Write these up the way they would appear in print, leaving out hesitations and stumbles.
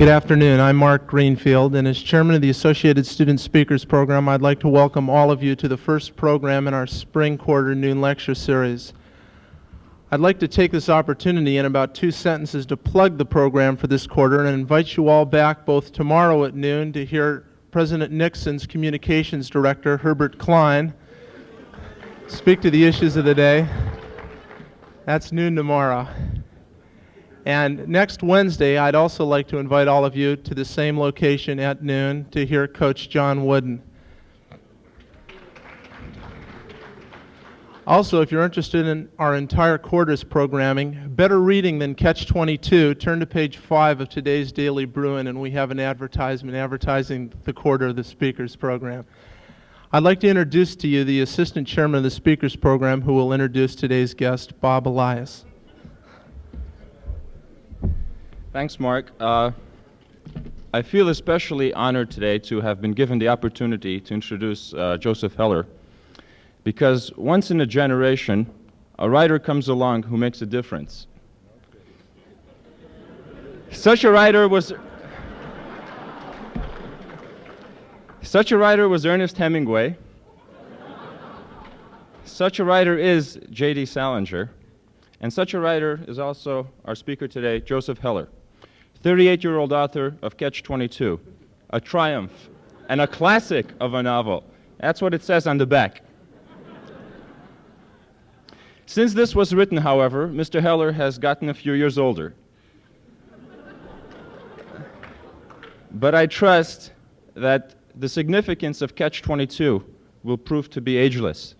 Good afternoon. I'm Mark Greenfield, and as chairman of the Associated Student Speakers Program, I'd like to welcome all of you to the first program in our spring quarter noon lecture series. I'd like to take this opportunity in about 2 sentences to plug the program for this quarter and invite you all back both tomorrow at noon to hear President Nixon's Communications Director, Herbert Klein, speak to the issues of the day. That's noon tomorrow. And next Wednesday, I'd also like to invite all of you to the same location at noon to hear Coach John Wooden. Also, if you're interested in our entire quarter's programming, better reading than Catch-22, turn to page 5 of today's Daily Bruin, and we have an advertisement advertising the quarter of the Speakers Program. I'd like to introduce to you the Assistant Chairman of the Speakers Program, who will introduce today's guest, Bob Elias. Thanks, Mark. I feel especially honored today to have been given the opportunity to introduce Joseph Heller, because once in a generation, a writer comes along who makes a difference. Such a writer was Ernest Hemingway. Such a writer is J.D. Salinger. And such a writer is also our speaker today, Joseph Heller, 38-year-old author of Catch-22, a triumph and a classic of a novel. That's what it says on the back. Since this was written, however, Mr. Heller has gotten a few years older. But I trust that the significance of Catch-22 will prove to be ageless.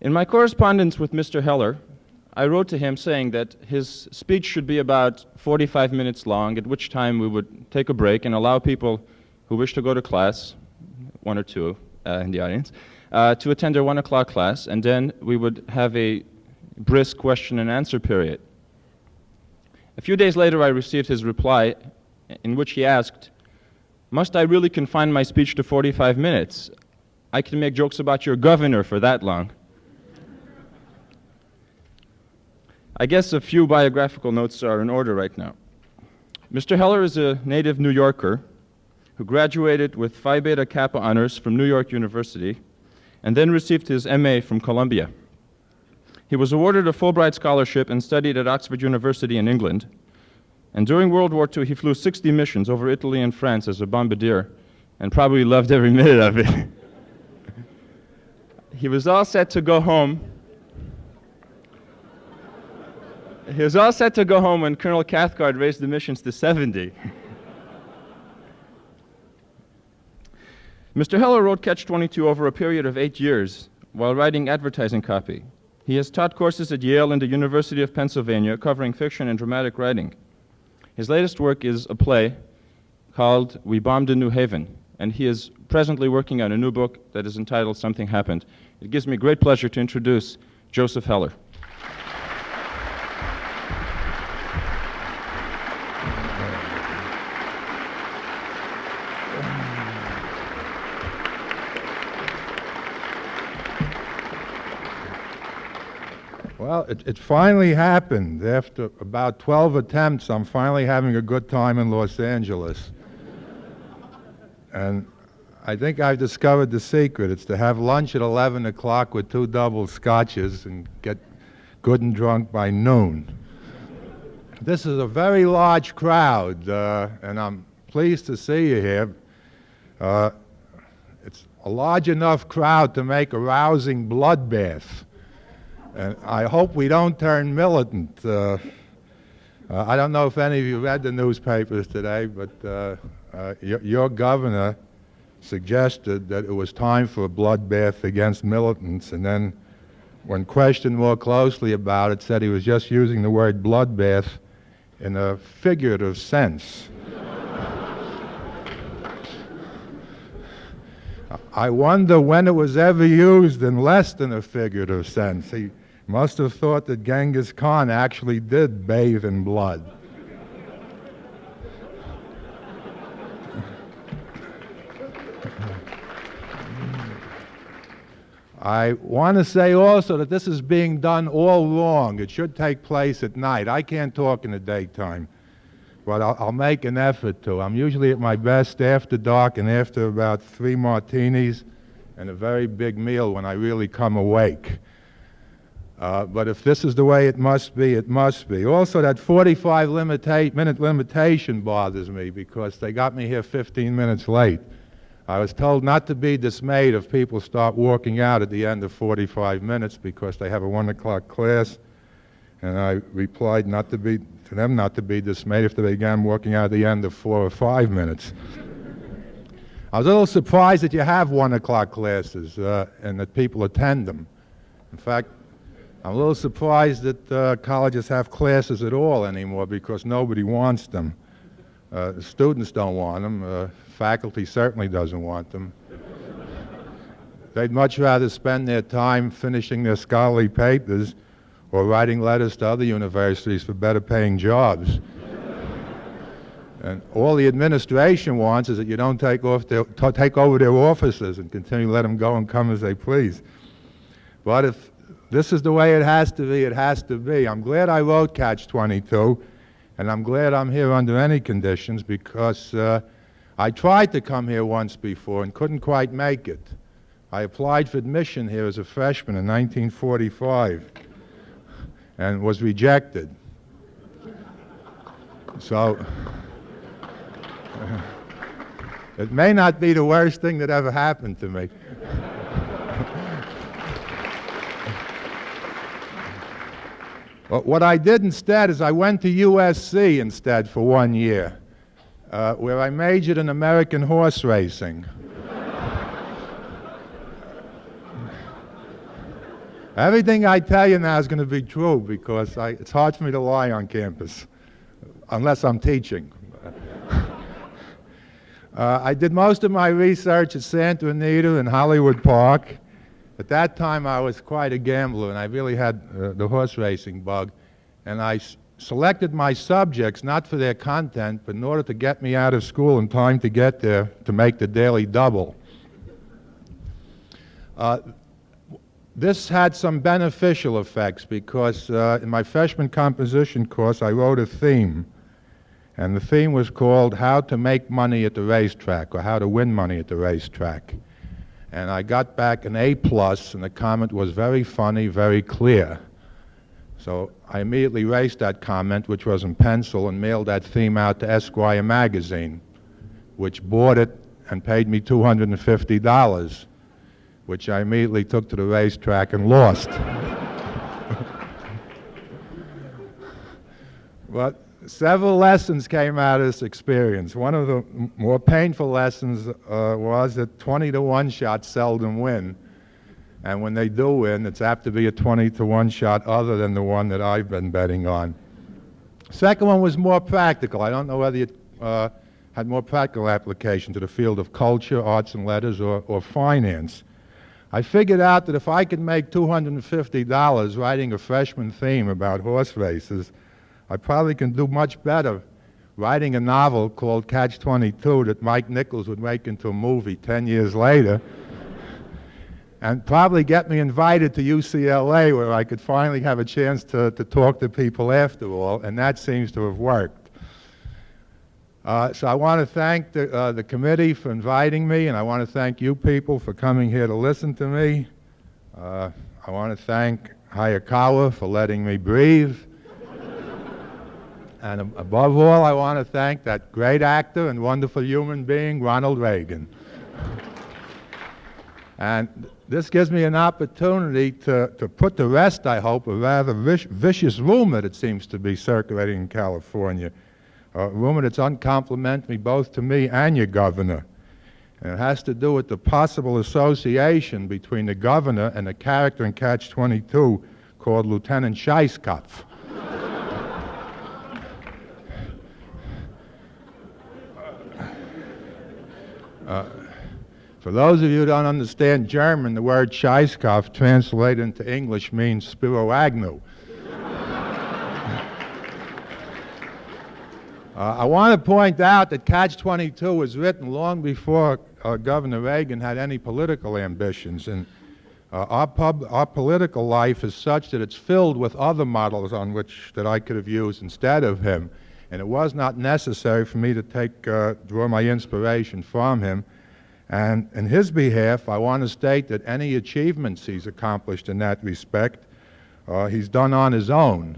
In my correspondence with Mr. Heller, I wrote to him saying that his speech should be about 45 minutes long, at which time we would take a break and allow people who wish to go to class, one or two in the audience, to attend their 1 o'clock class, and then we would have a brisk question and answer period. A few days later, I received his reply in which he asked, "Must I really confine my speech to 45 minutes? I can make jokes about your governor for that long." I guess a few biographical notes are in order right now. Mr. Heller is a native New Yorker who graduated with Phi Beta Kappa honors from New York University and then received his MA from Columbia. He was awarded a Fulbright scholarship and studied at Oxford University in England. And during World War II, he flew 60 missions over Italy and France as a bombardier and probably loved every minute of it. He was all set to go home. He was all set to go home when Colonel Cathcart raised the missions to 70. Mr. Heller wrote Catch-22 over a period of 8 years while writing advertising copy. He has taught courses at Yale and the University of Pennsylvania covering fiction and dramatic writing. His latest work is a play called We Bombed in New Haven, and he is presently working on a new book that is entitled Something Happened. It gives me great pleasure to introduce Joseph Heller. Well, it finally happened. After about 12 attempts, I'm finally having a good time in Los Angeles. And I think I've discovered the secret. It's to have lunch at 11 o'clock with 2 double scotches and get good and drunk by noon. This is a very large crowd, and I'm pleased to see you here. It's a large enough crowd to make a rousing bloodbath. And I hope we don't turn militant. I don't know if any of you read the newspapers today, but your governor suggested that it was time for a bloodbath against militants, and then when questioned more closely about it, said he was just using the word bloodbath in a figurative sense. I wonder when it was ever used in less than a figurative sense. He must have thought that Genghis Khan actually did bathe in blood. I want to say also that this is being done all wrong. It should take place at night. I can't talk in the daytime. but I'll make an effort to. I'm usually at my best after dark and after about 3 martinis and a very big meal when I really come awake. But if this is the way it must be, it must be. Also, that 45-minute limitation bothers me because they got me here 15 minutes late. I was told not to be dismayed if people start walking out at the end of 45 minutes because they have a 1 o'clock class. And I replied to them not to be dismayed if they began walking out at the end of 4 or 5 minutes. I was a little surprised that you have 1 o'clock classes and that people attend them. In fact, I'm a little surprised that colleges have classes at all anymore because nobody wants them. The students don't want them. Faculty certainly doesn't want them. They'd much rather spend their time finishing their scholarly papers or writing letters to other universities for better paying jobs. And all the administration wants is that you don't take over their offices and continue to let them go and come as they please. But if this is the way it has to be, it has to be. I'm glad I wrote Catch-22, and I'm glad I'm here under any conditions because I tried to come here once before and couldn't quite make it. I applied for admission here as a freshman in 1945 and was rejected. So it may not be the worst thing that ever happened to me. But what I did instead is I went to USC instead for 1 year, where I majored in American horse racing. Everything I tell you now is going to be true because it's hard for me to lie on campus, unless I'm teaching. I did most of my research at Santa Anita and Hollywood Park. At that time, I was quite a gambler, and I really had the horse racing bug. And I selected my subjects not for their content, but in order to get me out of school in time to get there to make the daily double. This had some beneficial effects because in my freshman composition course, I wrote a theme. And the theme was called How to Make Money at the Racetrack, or How to Win Money at the Racetrack. And I got back an A+, and the comment was very funny, very clear. So I immediately erased that comment, which was in pencil, and mailed that theme out to Esquire magazine, which bought it and paid me $250, which I immediately took to the racetrack and lost. But several lessons came out of this experience. One of the more painful lessons was that 20-to-1 shots seldom win. And when they do win, it's apt to be a 20-to-1 shot other than the one that I've been betting on. Second one was more practical. I don't know whether it had more practical application to the field of culture, arts and letters, or finance. I figured out that if I could make $250 writing a freshman theme about horse races, I probably can do much better writing a novel called Catch-22 that Mike Nichols would make into a movie 10 years later, and probably get me invited to UCLA where I could finally have a chance to talk to people after all, and that seems to have worked. So I want to thank the committee for inviting me, and I want to thank you people for coming here to listen to me. I want to thank Hayakawa for letting me breathe. And above all, I want to thank that great actor and wonderful human being, Ronald Reagan. And this gives me an opportunity to put to rest, I hope, a rather vicious rumor that seems to be circulating in California. A rumor that's uncomplimentary both to me and your governor. And it has to do with the possible association between the governor and a character in Catch-22 called Lieutenant Scheisskopf. For those of you who don't understand German, the word Scheisskopf translated into English means Spiro Agnew. I want to point out that Catch-22 was written long before Governor Reagan had any political ambitions, and our political life is such that it's filled with other models that I could have used instead of him. and it was not necessary for me to draw my inspiration from him. And in his behalf, I want to state that any achievements he's accomplished in that respect, he's done on his own.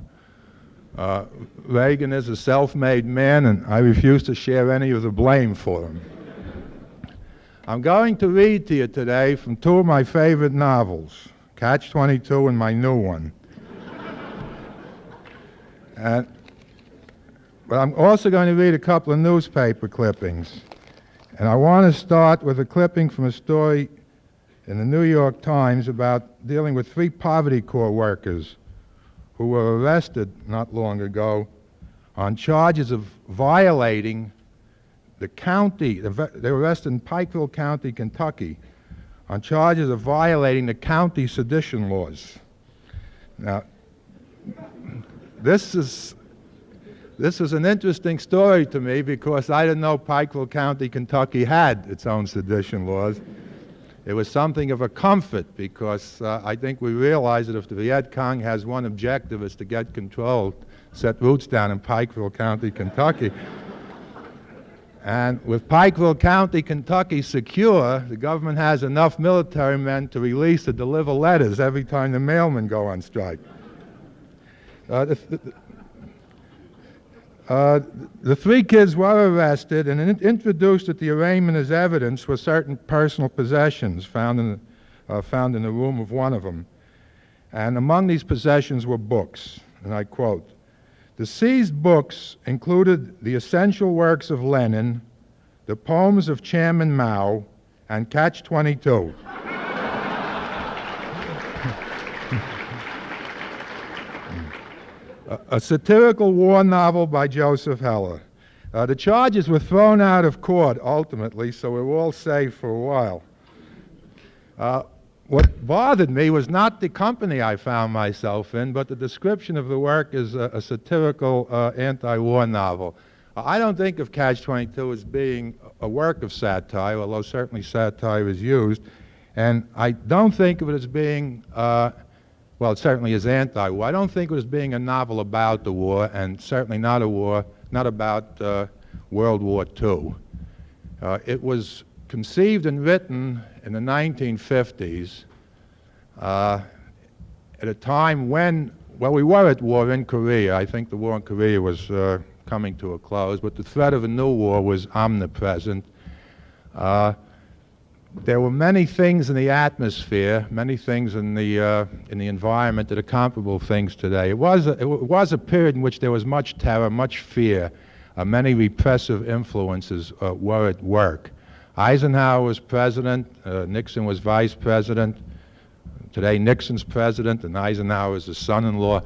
Reagan is a self-made man, and I refuse to share any of the blame for him. I'm going to read to you today from two of my favorite novels, Catch-22 and my new one. But I'm also going to read a couple of newspaper clippings. And I want to start with a clipping from a story in the New York Times about dealing with 3 Poverty Corps workers who were arrested not long ago on charges of violating the county. They were arrested in Pikeville County, Kentucky, on charges of violating the county sedition laws. Now, this is an interesting story to me because I didn't know Pikeville County, Kentucky had its own sedition laws. It was something of a comfort because I think we realize that if the Viet Cong has one objective, it's to get control, set roots down in Pikeville County, Kentucky. And with Pikeville County, Kentucky secure, the government has enough military men to release and deliver letters every time the mailmen go on strike. The 3 kids were arrested and introduced at the arraignment as evidence were certain personal possessions found in the room of one of them. And among these possessions were books, and I quote, "The seized books included the essential works of Lenin, the poems of Chairman Mao, and Catch-22. A satirical war novel by Joseph Heller. The charges were thrown out of court ultimately, so we were all safe for a while. What bothered me was not the company I found myself in, but the description of the work as a satirical anti-war novel. I don't think of Catch-22 as being a work of satire, although certainly satire is used, and I don't think of it as being well, it certainly is anti-war. I don't think it was being a novel about the war, and certainly not about World War II. It was conceived and written in the 1950s at a time when, well, we were at war in Korea. I think the war in Korea was coming to a close, but the threat of a new war was omnipresent. There were many things in the atmosphere, many things in the environment that are comparable things today. It was a period in which there was much terror, much fear. Many repressive influences were at work. Eisenhower was president, Nixon was vice president. Today Nixon's president and Eisenhower is his son-in-law.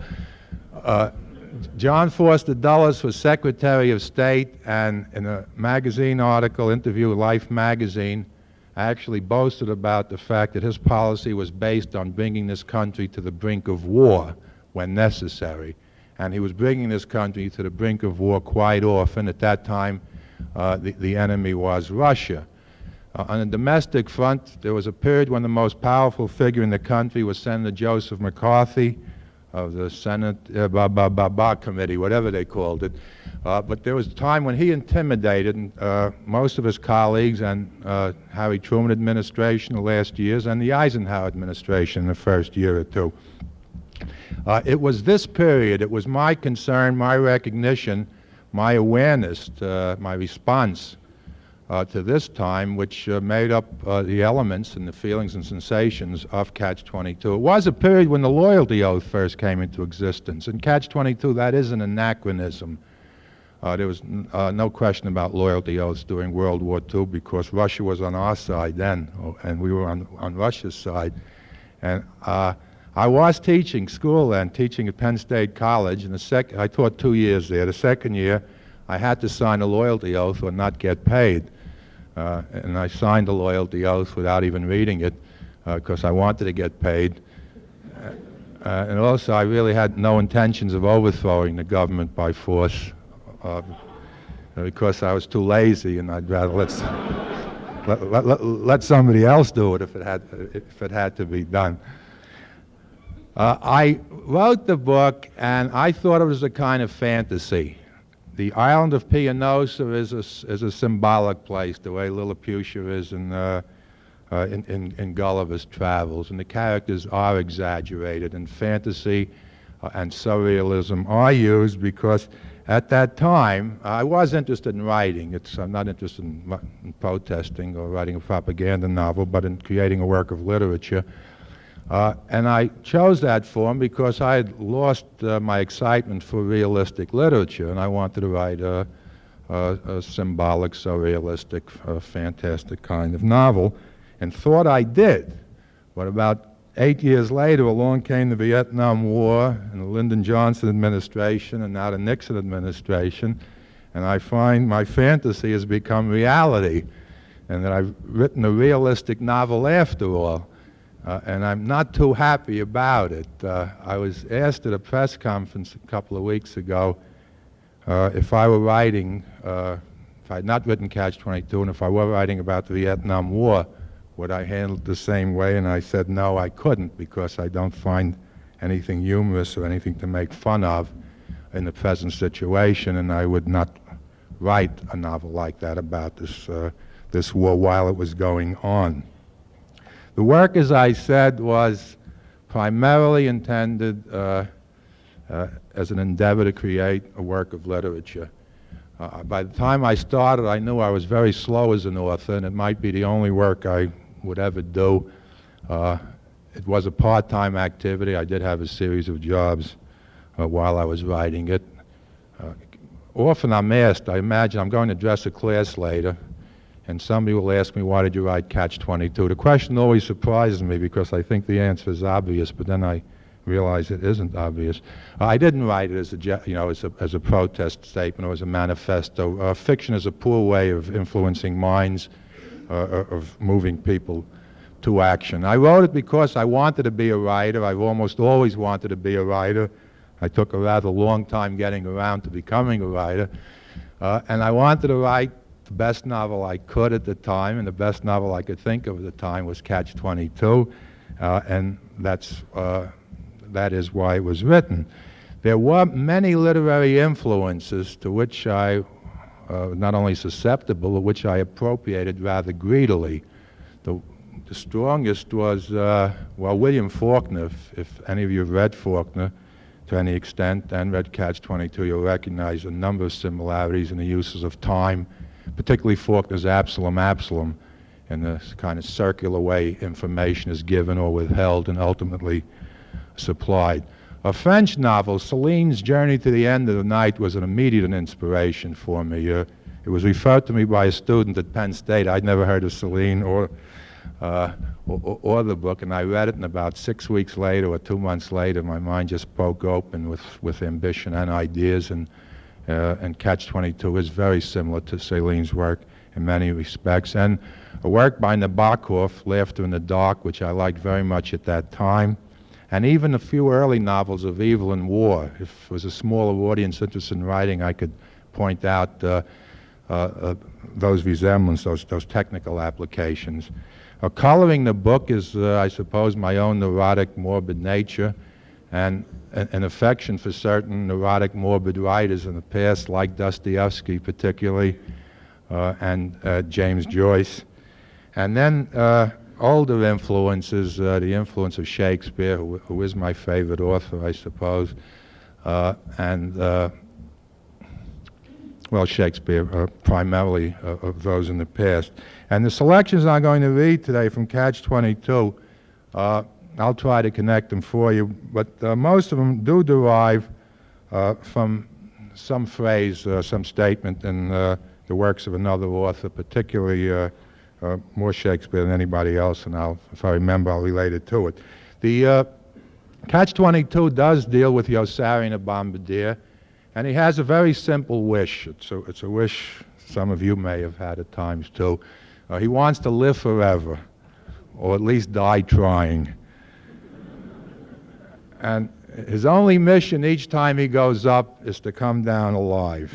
John Foster Dulles was Secretary of State, and in a magazine article, interview with Life magazine, actually boasted about the fact that his policy was based on bringing this country to the brink of war when necessary. And he was bringing this country to the brink of war quite often. At that time, the enemy was Russia. On the domestic front, there was a period when the most powerful figure in the country was Senator Joseph McCarthy of the Senate Committee, whatever they called it. But there was a time when he intimidated most of his colleagues and Harry Truman administration the last years and the Eisenhower administration in the first year or two. It was this period, it was my concern, my recognition, my awareness, my response to this time, which made up the elements and the feelings and sensations of Catch-22. It was a period when the loyalty oath first came into existence. In Catch-22, that is an anachronism. There was no question about loyalty oaths during World War II because Russia was on our side then, and we were on Russia's side. And I was teaching school then, teaching at Penn State College, and I taught 2 years there. The second year, I had to sign a loyalty oath or not get paid. And I signed the loyalty oath without even reading it because I wanted to get paid. And also, I really had no intentions of overthrowing the government by force because I was too lazy, and I'd rather let somebody else do it if it had to be done. I wrote the book, and I thought it was a kind of fantasy. The island of Pianosa is a symbolic place, the way Lilliputian is in Gulliver's Travels, and the characters are exaggerated, and fantasy and surrealism are used because at that time I was interested in writing. I'm not interested in protesting or writing a propaganda novel, but in creating a work of literature. And I chose that form because I had lost my excitement for realistic literature, and I wanted to write a symbolic, surrealistic, fantastic kind of novel, and thought I did. But about 8 years later, along came the Vietnam War and the Lyndon Johnson administration and now the Nixon administration, and I find my fantasy has become reality, and that I've written a realistic novel after all. And I'm not too happy about it. I was asked at a press conference a couple of weeks ago if I were writing, if I had not written Catch-22, and if I were writing about the Vietnam War, would I handle it the same way? And I said no, I couldn't, because I don't find anything humorous or anything to make fun of in the present situation, and I would not write a novel like that about this war while it was going on. The work, as I said, was primarily intended as an endeavor to create a work of literature. By the time I started, I knew I was very slow as an author, and it might be the only work I would ever do. It was a part-time activity. I did have a series of jobs while I was writing it. Often I'm asked, I imagine I'm going to address a class later, and somebody will ask me, why did you write Catch-22? The question always surprises me because I think the answer is obvious, but then I realize it isn't obvious. I didn't write it as a protest statement or as a manifesto. Fiction is a poor way of influencing minds, of moving people to action. I wrote it because I wanted to be a writer. I've almost always wanted to be a writer. I took a rather long time getting around to becoming a writer. And I wanted to write the best novel I could at the time, and the best novel I could think of at the time was Catch-22, and that is why it was written. There were many literary influences to which I not only susceptible, but which I appropriated rather greedily. The strongest was, William Faulkner. If any of you have read Faulkner to any extent and read Catch-22, you'll recognize a number of similarities in the uses of time, particularly Faulkner's Absalom, and the kind of circular way information is given or withheld and ultimately supplied. A French novel, Céline's Journey to the End of the Night, was an immediate inspiration for me. It was referred to me by a student at Penn State. I'd never heard of Céline or the book, and I read it, and about 6 weeks later or 2 months later, my mind just broke open with ambition and ideas, and Catch-22 is very similar to Céline's work in many respects. And a work by Nabokov, Laughter in the Dark, which I liked very much at that time, and even a few early novels of Evil and War. If there was a smaller audience interested in writing, I could point out those resemblances, those technical applications. Coloring the book is, I suppose, my own neurotic, morbid nature, and an affection for certain neurotic, morbid writers in the past, like Dostoevsky particularly, and James Joyce. And then older influences, the influence of Shakespeare, who is my favorite author, I suppose, Shakespeare, primarily of those in the past. And the selections I'm going to read today from Catch-22, I'll try to connect them for you, but most of them do derive from some phrase, some statement in the works of another author, particularly more Shakespeare than anybody else, and if I remember, I'll relate it to it. The Catch-22 does deal with the Osarian bombardier, and he has a very simple wish. It's a wish some of you may have had at times too. He wants to live forever, or at least die trying. And his only mission each time he goes up is to come down alive.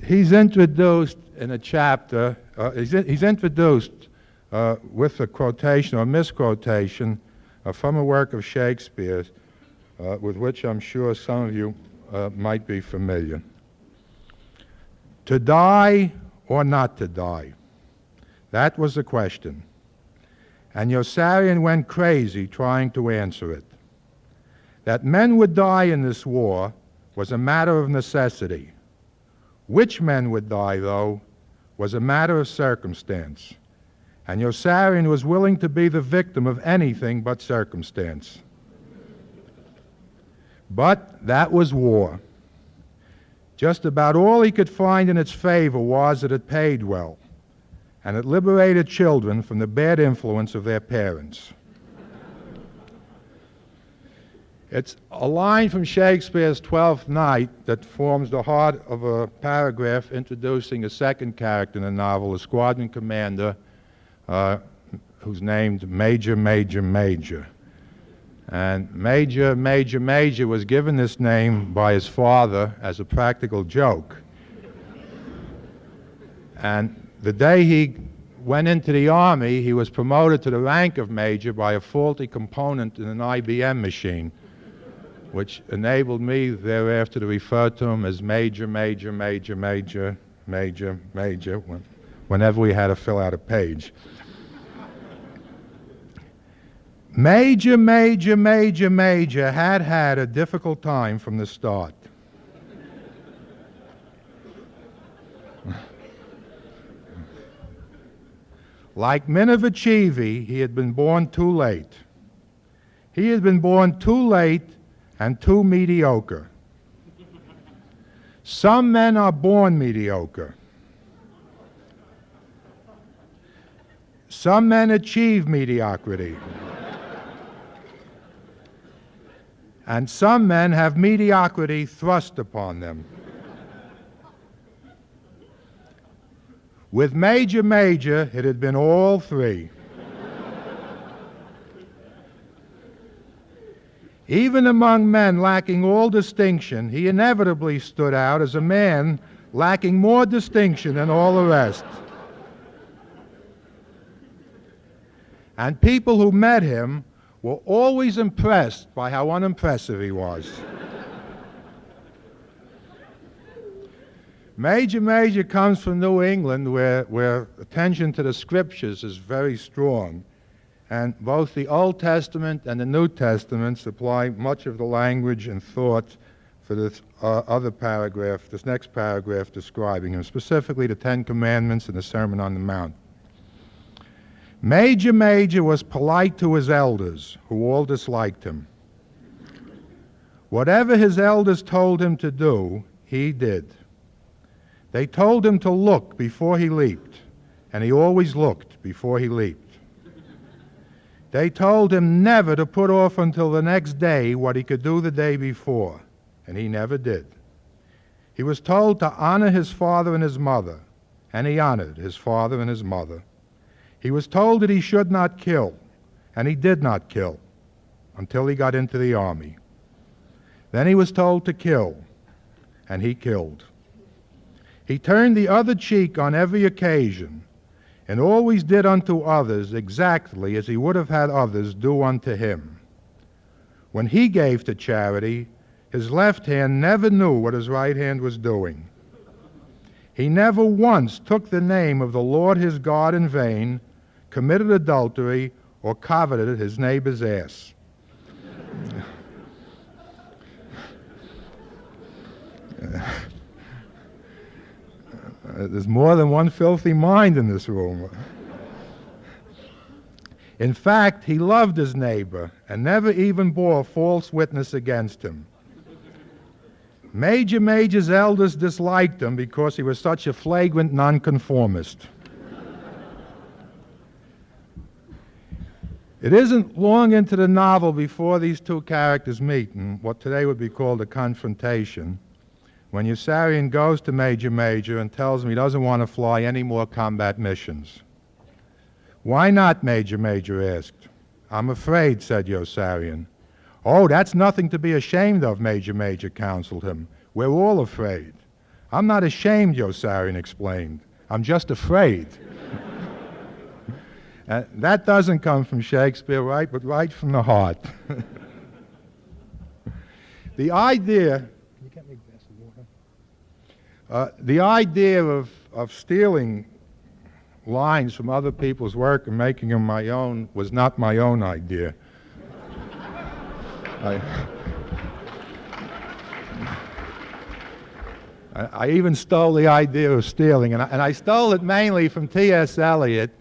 He's introduced in a chapter, he's introduced with a quotation or misquotation from a work of Shakespeare's, with which I'm sure some of you might be familiar. To die or not to die? That was the question. And Yossarian went crazy trying to answer it. That men would die in this war was a matter of necessity. Which men would die, though, was a matter of circumstance. And Yossarian was willing to be the victim of anything but circumstance. But that was war. Just about all he could find in its favor was that it paid well, and it liberated children from the bad influence of their parents. It's a line from Shakespeare's Twelfth Night that forms the heart of a paragraph introducing a second character in the novel, a squadron commander who's named Major, Major, Major. And Major, Major, Major was given this name by his father as a practical joke. And the day he went into the Army, he was promoted to the rank of Major by a faulty component in an IBM machine, which enabled me thereafter to refer to him as Major, Major, Major, Major, Major, Major, whenever we had to fill out a page. Major, Major, Major, Major had a difficult time from the start. Like Minovicevi, he had been born too late. He had been born too late and too mediocre. Some men are born mediocre. Some men achieve mediocrity. And some men have mediocrity thrust upon them. With Major, Major, it had been all three. Even among men lacking all distinction, he inevitably stood out as a man lacking more distinction than all the rest. And people who met him were always impressed by how unimpressive he was. Major, Major comes from New England, where attention to the scriptures is very strong. And both the Old Testament and the New Testament supply much of the language and thought for this other paragraph, this next paragraph describing him, specifically the Ten Commandments and the Sermon on the Mount. Major, Major was polite to his elders, who all disliked him. Whatever his elders told him to do, he did. They told him to look before he leaped, and he always looked before he leaped. They told him never to put off until the next day what he could do the day before, and he never did. He was told to honor his father and his mother, and he honored his father and his mother. He was told that he should not kill, and he did not kill until he got into the Army. Then he was told to kill, and he killed. He turned the other cheek on every occasion, and always did unto others exactly as he would have had others do unto him. When he gave to charity, his left hand never knew what his right hand was doing. He never once took the name of the Lord his God in vain, committed adultery, or coveted his neighbor's ass. There's more than one filthy mind in this room. In fact, he loved his neighbor and never even bore false witness against him. Major Major's elders disliked him because he was such a flagrant nonconformist. It isn't long into the novel before these two characters meet in what today would be called a confrontation, when Yossarian goes to Major Major and tells him he doesn't want to fly any more combat missions. Why not, Major Major asked. I'm afraid, said Yossarian. Oh, that's nothing to be ashamed of, Major Major counseled him. We're all afraid. I'm not ashamed, Yossarian explained. I'm just afraid. That doesn't come from Shakespeare, right? But right from the heart. The idea... Can you get me a glass of The idea of stealing lines from other people's work and making them my own was not my own idea. I even stole the idea of stealing, and I stole it mainly from T.S. Eliot,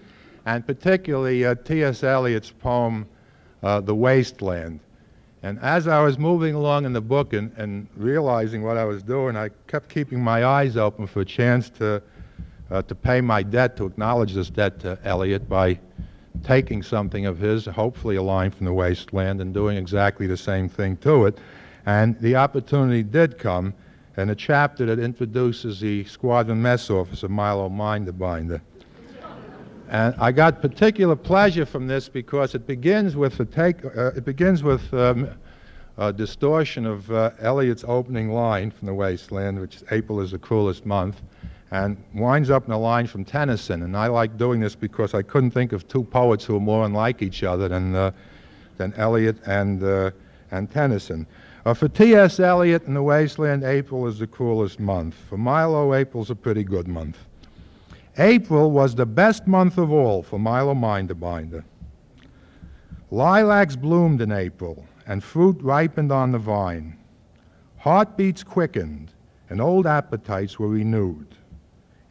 and particularly T.S. Eliot's poem, The Wasteland. And as I was moving along in the book and realizing what I was doing, I kept keeping my eyes open for a chance to pay my debt, to acknowledge this debt to Eliot by taking something of his, hopefully a line from The Wasteland, and doing exactly the same thing to it. And the opportunity did come in a chapter that introduces the squadron mess officer, Milo Minderbinder. And I got particular pleasure from this because it begins with a distortion of Eliot's opening line from The Wasteland, which is April is the cruelest month, and winds up in a line from Tennyson. And I like doing this because I couldn't think of two poets who are more unlike each other than Eliot and Tennyson. For T.S. Eliot in The Wasteland, April is the cruelest month. For Milo, April's a pretty good month. April was the best month of all for Milo Minderbinder. Lilacs bloomed in April, and fruit ripened on the vine. Heartbeats quickened, and old appetites were renewed.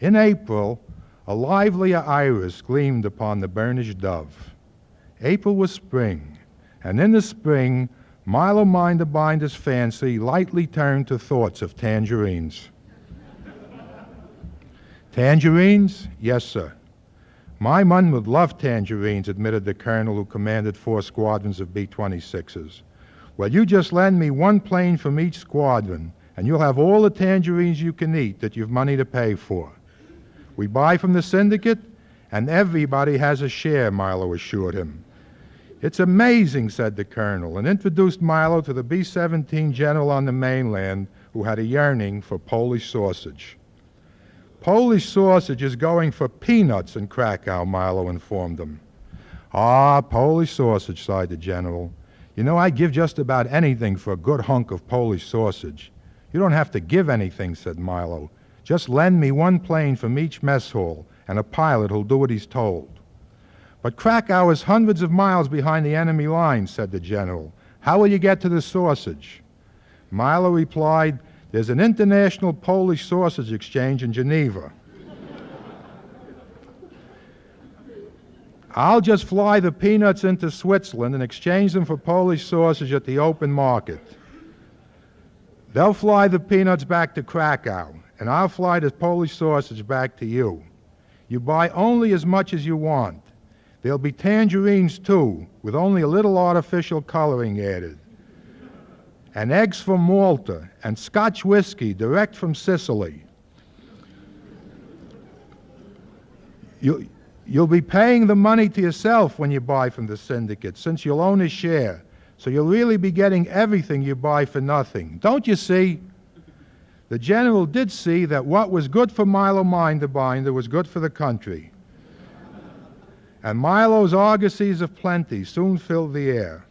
In April, a livelier iris gleamed upon the burnished dove. April was spring, and in the spring, Milo Minderbinder's fancy lightly turned to thoughts of tangerines. Tangerines? Yes, sir. My man would love tangerines, admitted the colonel who commanded 4 squadrons of B-26s. Well, you just lend me 1 plane from each squadron, and you'll have all the tangerines you can eat that you've money to pay for. We buy from the syndicate, and everybody has a share, Milo assured him. It's amazing, said the colonel, and introduced Milo to the B-17 general on the mainland who had a yearning for Polish sausage. Polish sausage is going for peanuts in Krakow, Milo informed him. Ah, Polish sausage, sighed the general. You know, I'd give just about anything for a good hunk of Polish sausage. You don't have to give anything, said Milo. Just lend me 1 plane from each mess hall, and a pilot who'll do what he's told. But Krakow is hundreds of miles behind the enemy lines, said the general. How will you get to the sausage? Milo replied, there's an international Polish sausage exchange in Geneva. I'll just fly the peanuts into Switzerland and exchange them for Polish sausage at the open market. They'll fly the peanuts back to Krakow, and I'll fly the Polish sausage back to you. You buy only as much as you want. There'll be tangerines, too, with only a little artificial coloring added. And eggs from Malta, and Scotch whiskey direct from Sicily. You'll be paying the money to yourself when you buy from the syndicate, since you'll own a share. So you'll really be getting everything you buy for nothing. Don't you see? The general did see that what was good for Milo Minderbinder was good for the country. And Milo's argosies of plenty soon filled the air.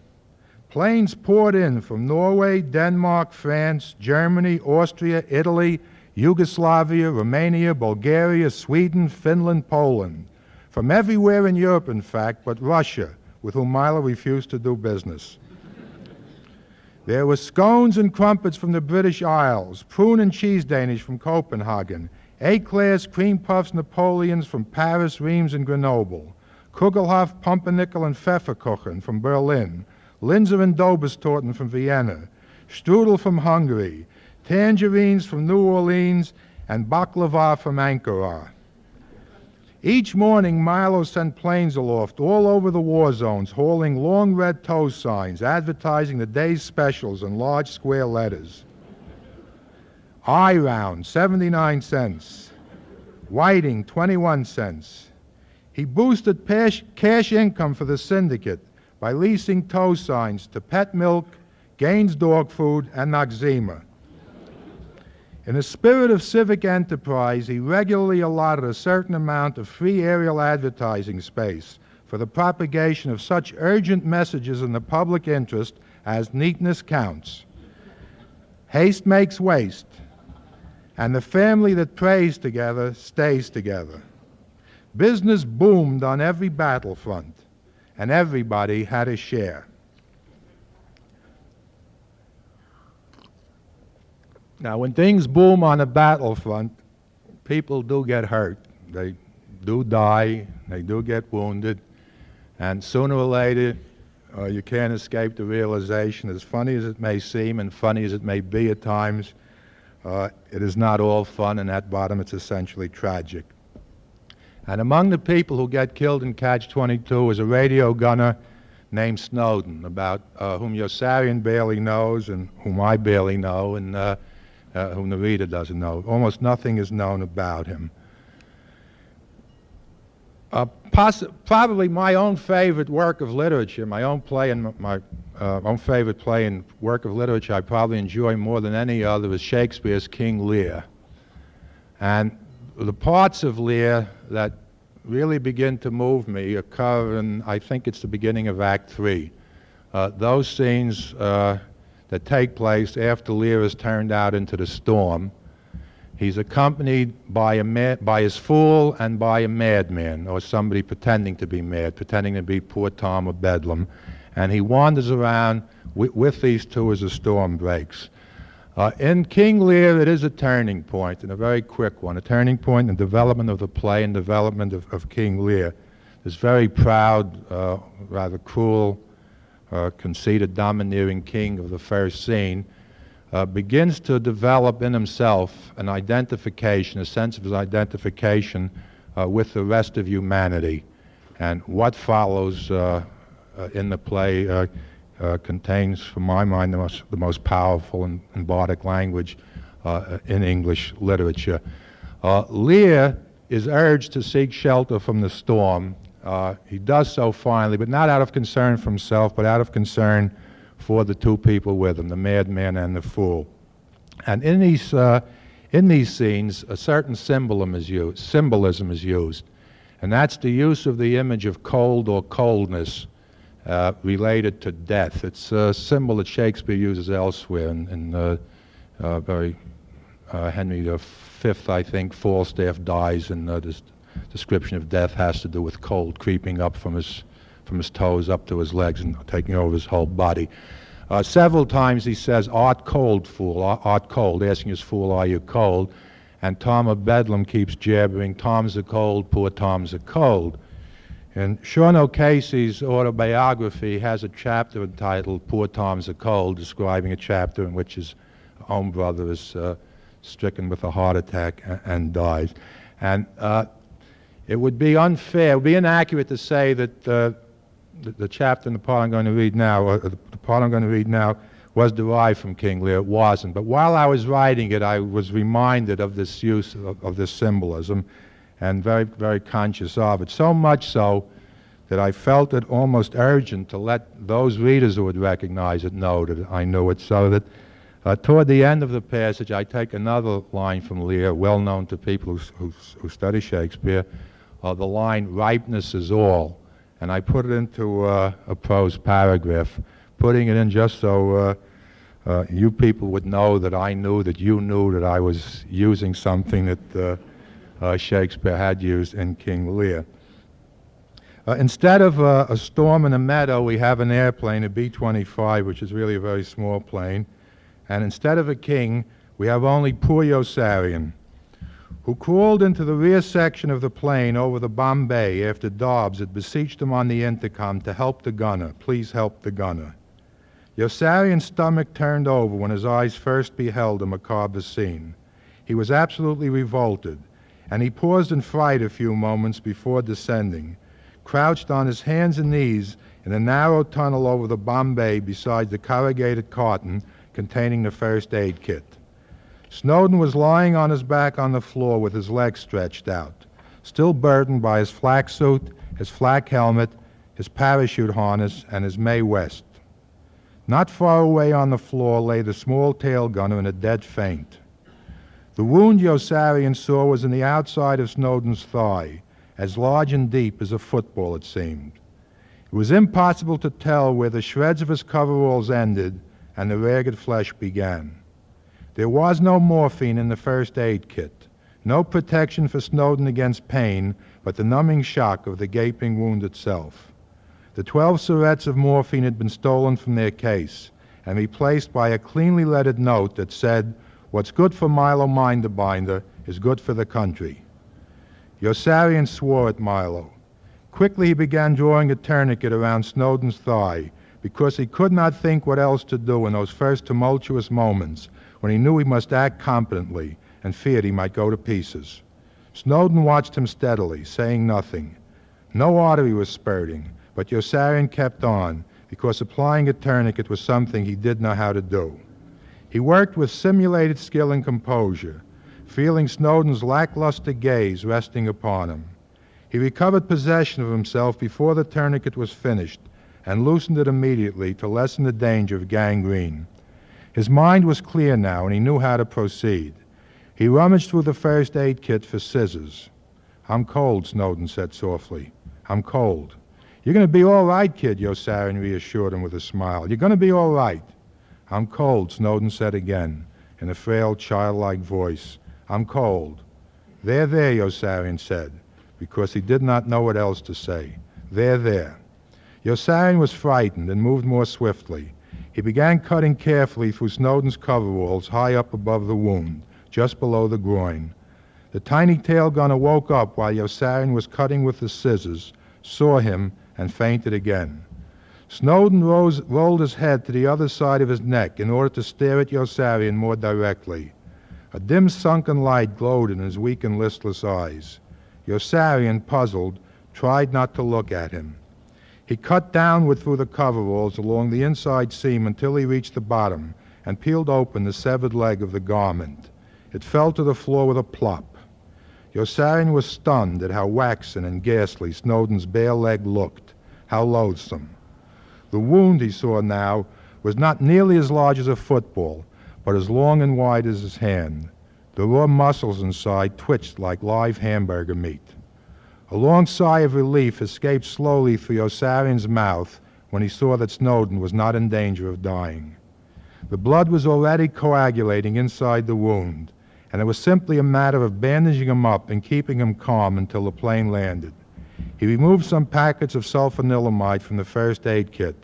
Planes poured in from Norway, Denmark, France, Germany, Austria, Italy, Yugoslavia, Romania, Bulgaria, Sweden, Finland, Poland. From everywhere in Europe, in fact, but Russia, with whom Milo refused to do business. There were scones and crumpets from the British Isles, prune and cheese Danish from Copenhagen, eclairs, cream puffs, Napoleons from Paris, Reims, and Grenoble, Kugelhof, Pumpernickel, and Pfefferkuchen from Berlin, Linzer and Dobestorten from Vienna, strudel from Hungary, tangerines from New Orleans, and baklava from Ankara. Each morning, Milo sent planes aloft all over the war zones, hauling long red tow signs advertising the day's specials in large square letters. I-round, 79 cents. Whiting, 21 cents. He boosted cash income for the syndicate by leasing tow signs to Pet Milk, Gaines Dog Food, and Noxzema. In a spirit of civic enterprise, he regularly allotted a certain amount of free aerial advertising space for the propagation of such urgent messages in the public interest as neatness counts, haste makes waste, And the family that prays together stays together. Business boomed on every battlefront, and everybody had a share. Now, when things boom on a battlefront, people do get hurt. They do die, they do get wounded, and sooner or later, you can't escape the realization, as funny as it may seem and funny as it may be at times, it is not all fun, and at bottom it's essentially tragic. And among the people who get killed in Catch-22 is a radio gunner named Snowden, about whom Yossarian barely knows and whom I barely know, and whom the reader doesn't know. Almost nothing is known about him. Probably my own favorite work of literature, my own play and my own favorite play and work of literature I probably enjoy more than any other is Shakespeare's King Lear. And the parts of Lear that really begin to move me occur in, I think it's the beginning of Act 3. Those scenes that take place after Lear is turned out into the storm. He's accompanied by his fool and by a madman, or somebody pretending to be mad, pretending to be poor Tom of Bedlam. And he wanders around with these two as a storm breaks. In King Lear, it is a turning point, and a very quick one, a turning point in the development of the play and development of King Lear. This very proud, rather cruel, conceited, domineering king of the first scene begins to develop in himself an identification, a sense of his identification with the rest of humanity. And what follows in the play contains, from my mind, the most powerful and bardic language in English literature. Lear is urged to seek shelter from the storm. He does so finally, but not out of concern for himself, but out of concern for the two people with him, the madman and the fool. And in these scenes, a certain symbolism is used, and that's the use of the image of cold or coldness related to death. It's a symbol that Shakespeare uses elsewhere in very Henry V, I think, Falstaff dies, and this description of death has to do with cold creeping up from his toes up to his legs and taking over his whole body. Several times he says, "Art cold, fool, art cold," asking his fool, "Are you cold?" And Tom of Bedlam keeps jabbering, "Tom's a cold, poor Tom's a cold." And Sean O'Casey's autobiography has a chapter entitled "Poor Tom's a Cold," describing a chapter in which his own brother is stricken with a heart attack and dies. And it would be unfair, it would be inaccurate to say that the chapter in the part I'm going to read now, or the part I'm going to read now, was derived from King Lear. It wasn't. But while I was writing it, I was reminded of this use of this symbolism, and very, very conscious of it. So much so that I felt it almost urgent to let those readers who would recognize it know that I knew it, so that toward the end of the passage, I take another line from Lear, well known to people who study Shakespeare, the line, "Ripeness is all." And I put it into a prose paragraph, putting it in just so you people would know that I knew that you knew that I was using something that Shakespeare had used in King Lear. Instead of a storm in a meadow, we have an airplane, a B-25, which is really a very small plane. And instead of a king, we have only poor Yossarian, who crawled into the rear section of the plane over the Bombay after Dobbs had beseeched him on the intercom to help the gunner, please help the gunner. Yossarian's stomach turned over when his eyes first beheld the macabre scene. He was absolutely revolted, and he paused in fright a few moments before descending, crouched on his hands and knees in a narrow tunnel over the Bombay beside the corrugated carton containing the first aid kit. Snowden was lying on his back on the floor with his legs stretched out, still burdened by his flak suit, his flak helmet, his parachute harness, and his Mae West. Not far away on the floor lay the small tail gunner in a dead faint. The wound Yossarian saw was in the outside of Snowden's thigh, as large and deep as a football, it seemed. It was impossible to tell where the shreds of his coveralls ended and the ragged flesh began. There was no morphine in the first aid kit, no protection for Snowden against pain, but the numbing shock of the gaping wound itself. The 12 syrettes of morphine had been stolen from their case and replaced by a cleanly lettered note that said, "What's good for Milo Minderbinder is good for the country." Yossarian swore at Milo. Quickly he began drawing a tourniquet around Snowden's thigh because he could not think what else to do in those first tumultuous moments when he knew he must act competently and feared he might go to pieces. Snowden watched him steadily, saying nothing. No artery was spurting, but Yossarian kept on because applying a tourniquet was something he did know how to do. He worked with simulated skill and composure, feeling Snowden's lackluster gaze resting upon him. He recovered possession of himself before the tourniquet was finished and loosened it immediately to lessen the danger of gangrene. His mind was clear now and he knew how to proceed. He rummaged through the first aid kit for scissors. "I'm cold," Snowden said softly. "I'm cold." "You're going to be all right, kid," Yossarian reassured him with a smile. "You're going to be all right." "I'm cold," Snowden said again, in a frail, childlike voice. "I'm cold." There, Yossarian said, because he did not know what else to say. There. Yossarian was frightened and moved more swiftly. He began cutting carefully through Snowden's coveralls high up above the wound, just below the groin. The tiny tail gunner woke up while Yossarian was cutting with the scissors, saw him, and fainted again. Snowden rolled his head to the other side of his neck in order to stare at Yossarian more directly. A dim sunken light glowed in his weak and listless eyes. Yossarian, puzzled, tried not to look at him. He cut downward through the coveralls along the inside seam until he reached the bottom and peeled open the severed leg of the garment. It fell to the floor with a plop. Yossarian was stunned at how waxen and ghastly Snowden's bare leg looked, how loathsome. The wound, he saw now, was not nearly as large as a football, but as long and wide as his hand. The raw muscles inside twitched like live hamburger meat. A long sigh of relief escaped slowly through Yossarian's mouth when he saw that Snowden was not in danger of dying. The blood was already coagulating inside the wound, and it was simply a matter of bandaging him up and keeping him calm until the plane landed. He removed some packets of sulfanilamide from the first aid kit.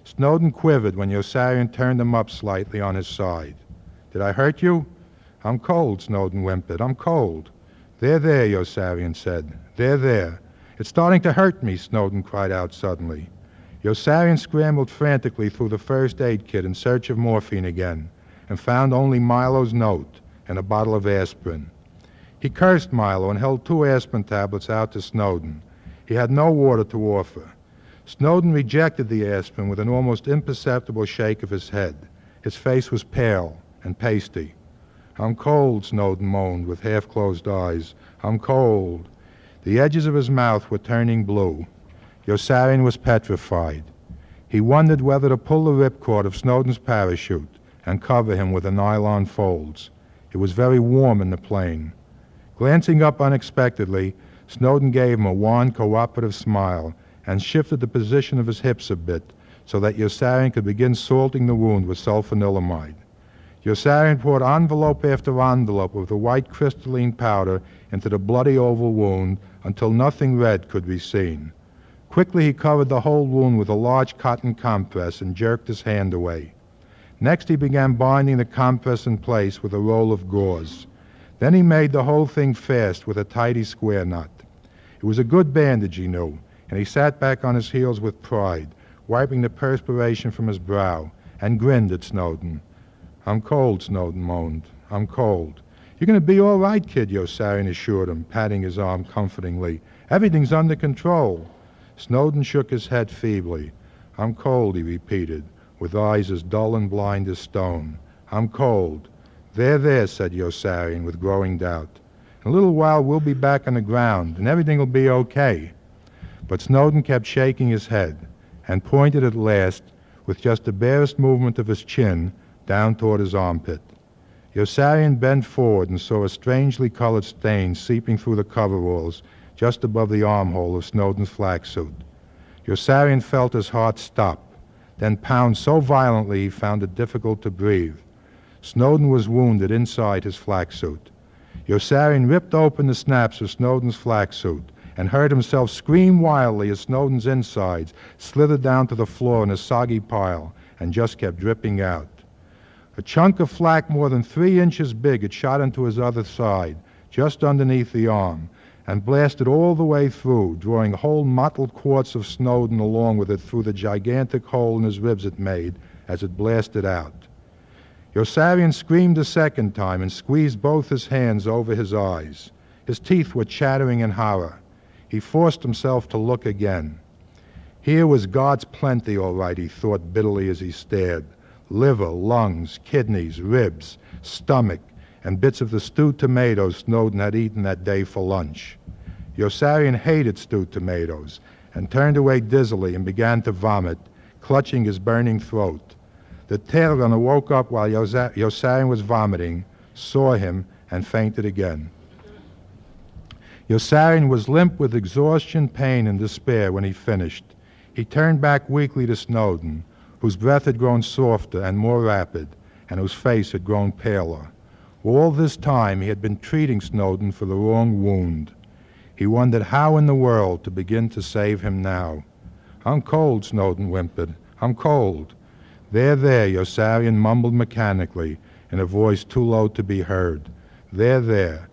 Snowden quivered when Yossarian turned him up slightly on his side. "Did I hurt you?" "I'm cold," Snowden whimpered. "I'm cold." There, Yossarian said. There. "It's starting to hurt me," Snowden cried out suddenly. Yossarian scrambled frantically through the first aid kit in search of morphine again, and found only Milo's note and a bottle of aspirin. He cursed Milo and held 2 aspirin tablets out to Snowden. He had no water to offer. Snowden rejected the aspirin with an almost imperceptible shake of his head. His face was pale and pasty. "I'm cold," Snowden moaned with half-closed eyes. "I'm cold." The edges of his mouth were turning blue. Yossarian was petrified. He wondered whether to pull the ripcord of Snowden's parachute and cover him with the nylon folds. It was very warm in the plane. Glancing up unexpectedly, Snowden gave him a wan, cooperative smile and shifted the position of his hips a bit so that Yossarian could begin salting the wound with sulfanilamide. Yossarian poured envelope after envelope of the white crystalline powder into the bloody oval wound until nothing red could be seen. Quickly he covered the whole wound with a large cotton compress and jerked his hand away. Next he began binding the compress in place with a roll of gauze. Then he made the whole thing fast with a tidy square knot. It was a good bandage, he knew, and he sat back on his heels with pride, wiping the perspiration from his brow, and grinned at Snowden. "I'm cold," Snowden moaned. "I'm cold." "You're going to be all right, kid," Yossarian assured him, patting his arm comfortingly. "Everything's under control." Snowden shook his head feebly. "I'm cold," he repeated, with eyes as dull and blind as stone. "I'm cold." There, said Yossarian with growing doubt. "In a little while we'll be back on the ground, and everything will be okay." But Snowden kept shaking his head, and pointed at last, with just the barest movement of his chin, down toward his armpit. Yossarian bent forward and saw a strangely colored stain seeping through the coveralls just above the armhole of Snowden's flak suit. Yossarian felt his heart stop, then pound so violently he found it difficult to breathe. Snowden was wounded inside his flak suit. Yossarian ripped open the snaps of Snowden's flak suit and heard himself scream wildly as Snowden's insides slithered down to the floor in a soggy pile and just kept dripping out. A chunk of flak more than 3 inches big had shot into his other side, just underneath the arm, and blasted all the way through, drawing whole mottled quarts of Snowden along with it through the gigantic hole in his ribs it made as it blasted out. Yossarian screamed a second time and squeezed both his hands over his eyes. His teeth were chattering in horror. He forced himself to look again. Here was God's plenty, all right, he thought bitterly as he stared. Liver, lungs, kidneys, ribs, stomach, and bits of the stewed tomatoes Snowden had eaten that day for lunch. Yossarian hated stewed tomatoes and turned away dizzily and began to vomit, clutching his burning throat. The tail gunner woke up while Yossarian was vomiting, saw him, and fainted again. Yossarian was limp with exhaustion, pain, and despair when he finished. He turned back weakly to Snowden, whose breath had grown softer and more rapid, and whose face had grown paler. All this time he had been treating Snowden for the wrong wound. He wondered how in the world to begin to save him now. "I'm cold," Snowden whimpered. "I'm cold." There, Yossarian mumbled mechanically in a voice too low to be heard. There.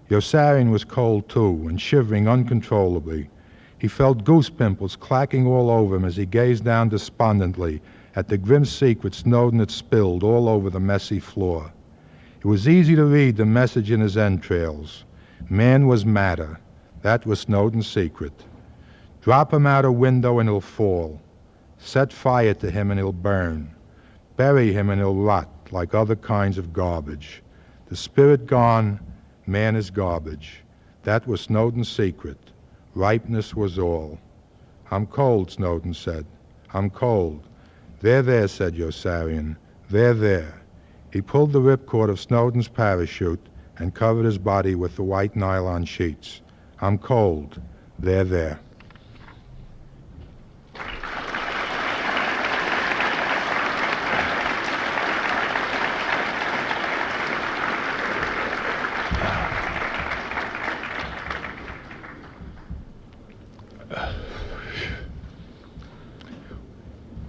Yossarian was cold too, and shivering uncontrollably. He felt goose pimples clacking all over him as he gazed down despondently at the grim secret Snowden had spilled all over the messy floor. It was easy to read the message in his entrails. Man was matter. That was Snowden's secret. Drop him out a window and he'll fall. Set fire to him and he'll burn. Bury him and he'll rot like other kinds of garbage. The spirit gone, man is garbage. That was Snowden's secret. Ripeness was all. "I'm cold," Snowden said. "I'm cold." There, said Yossarian. There. He pulled the ripcord of Snowden's parachute and covered his body with the white nylon sheets. "I'm cold." There.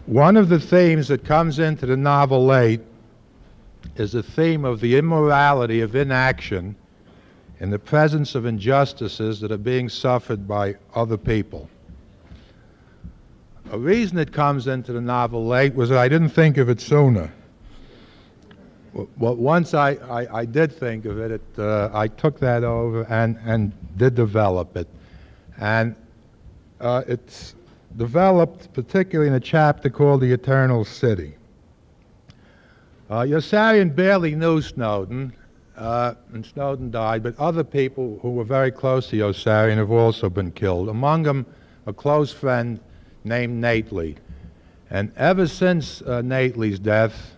One of the themes that comes into the novel late is the theme of the immorality of inaction in the presence of injustices that are being suffered by other people. A reason it comes into the novel late was that I didn't think of it sooner. Well, once I did think of it, I took that over and did develop it. And it's developed particularly in a chapter called The Eternal City. Yossarian barely knew Snowden, and Snowden died, but other people who were very close to Yossarian have also been killed, among them a close friend named Nately. And ever since Nately's death,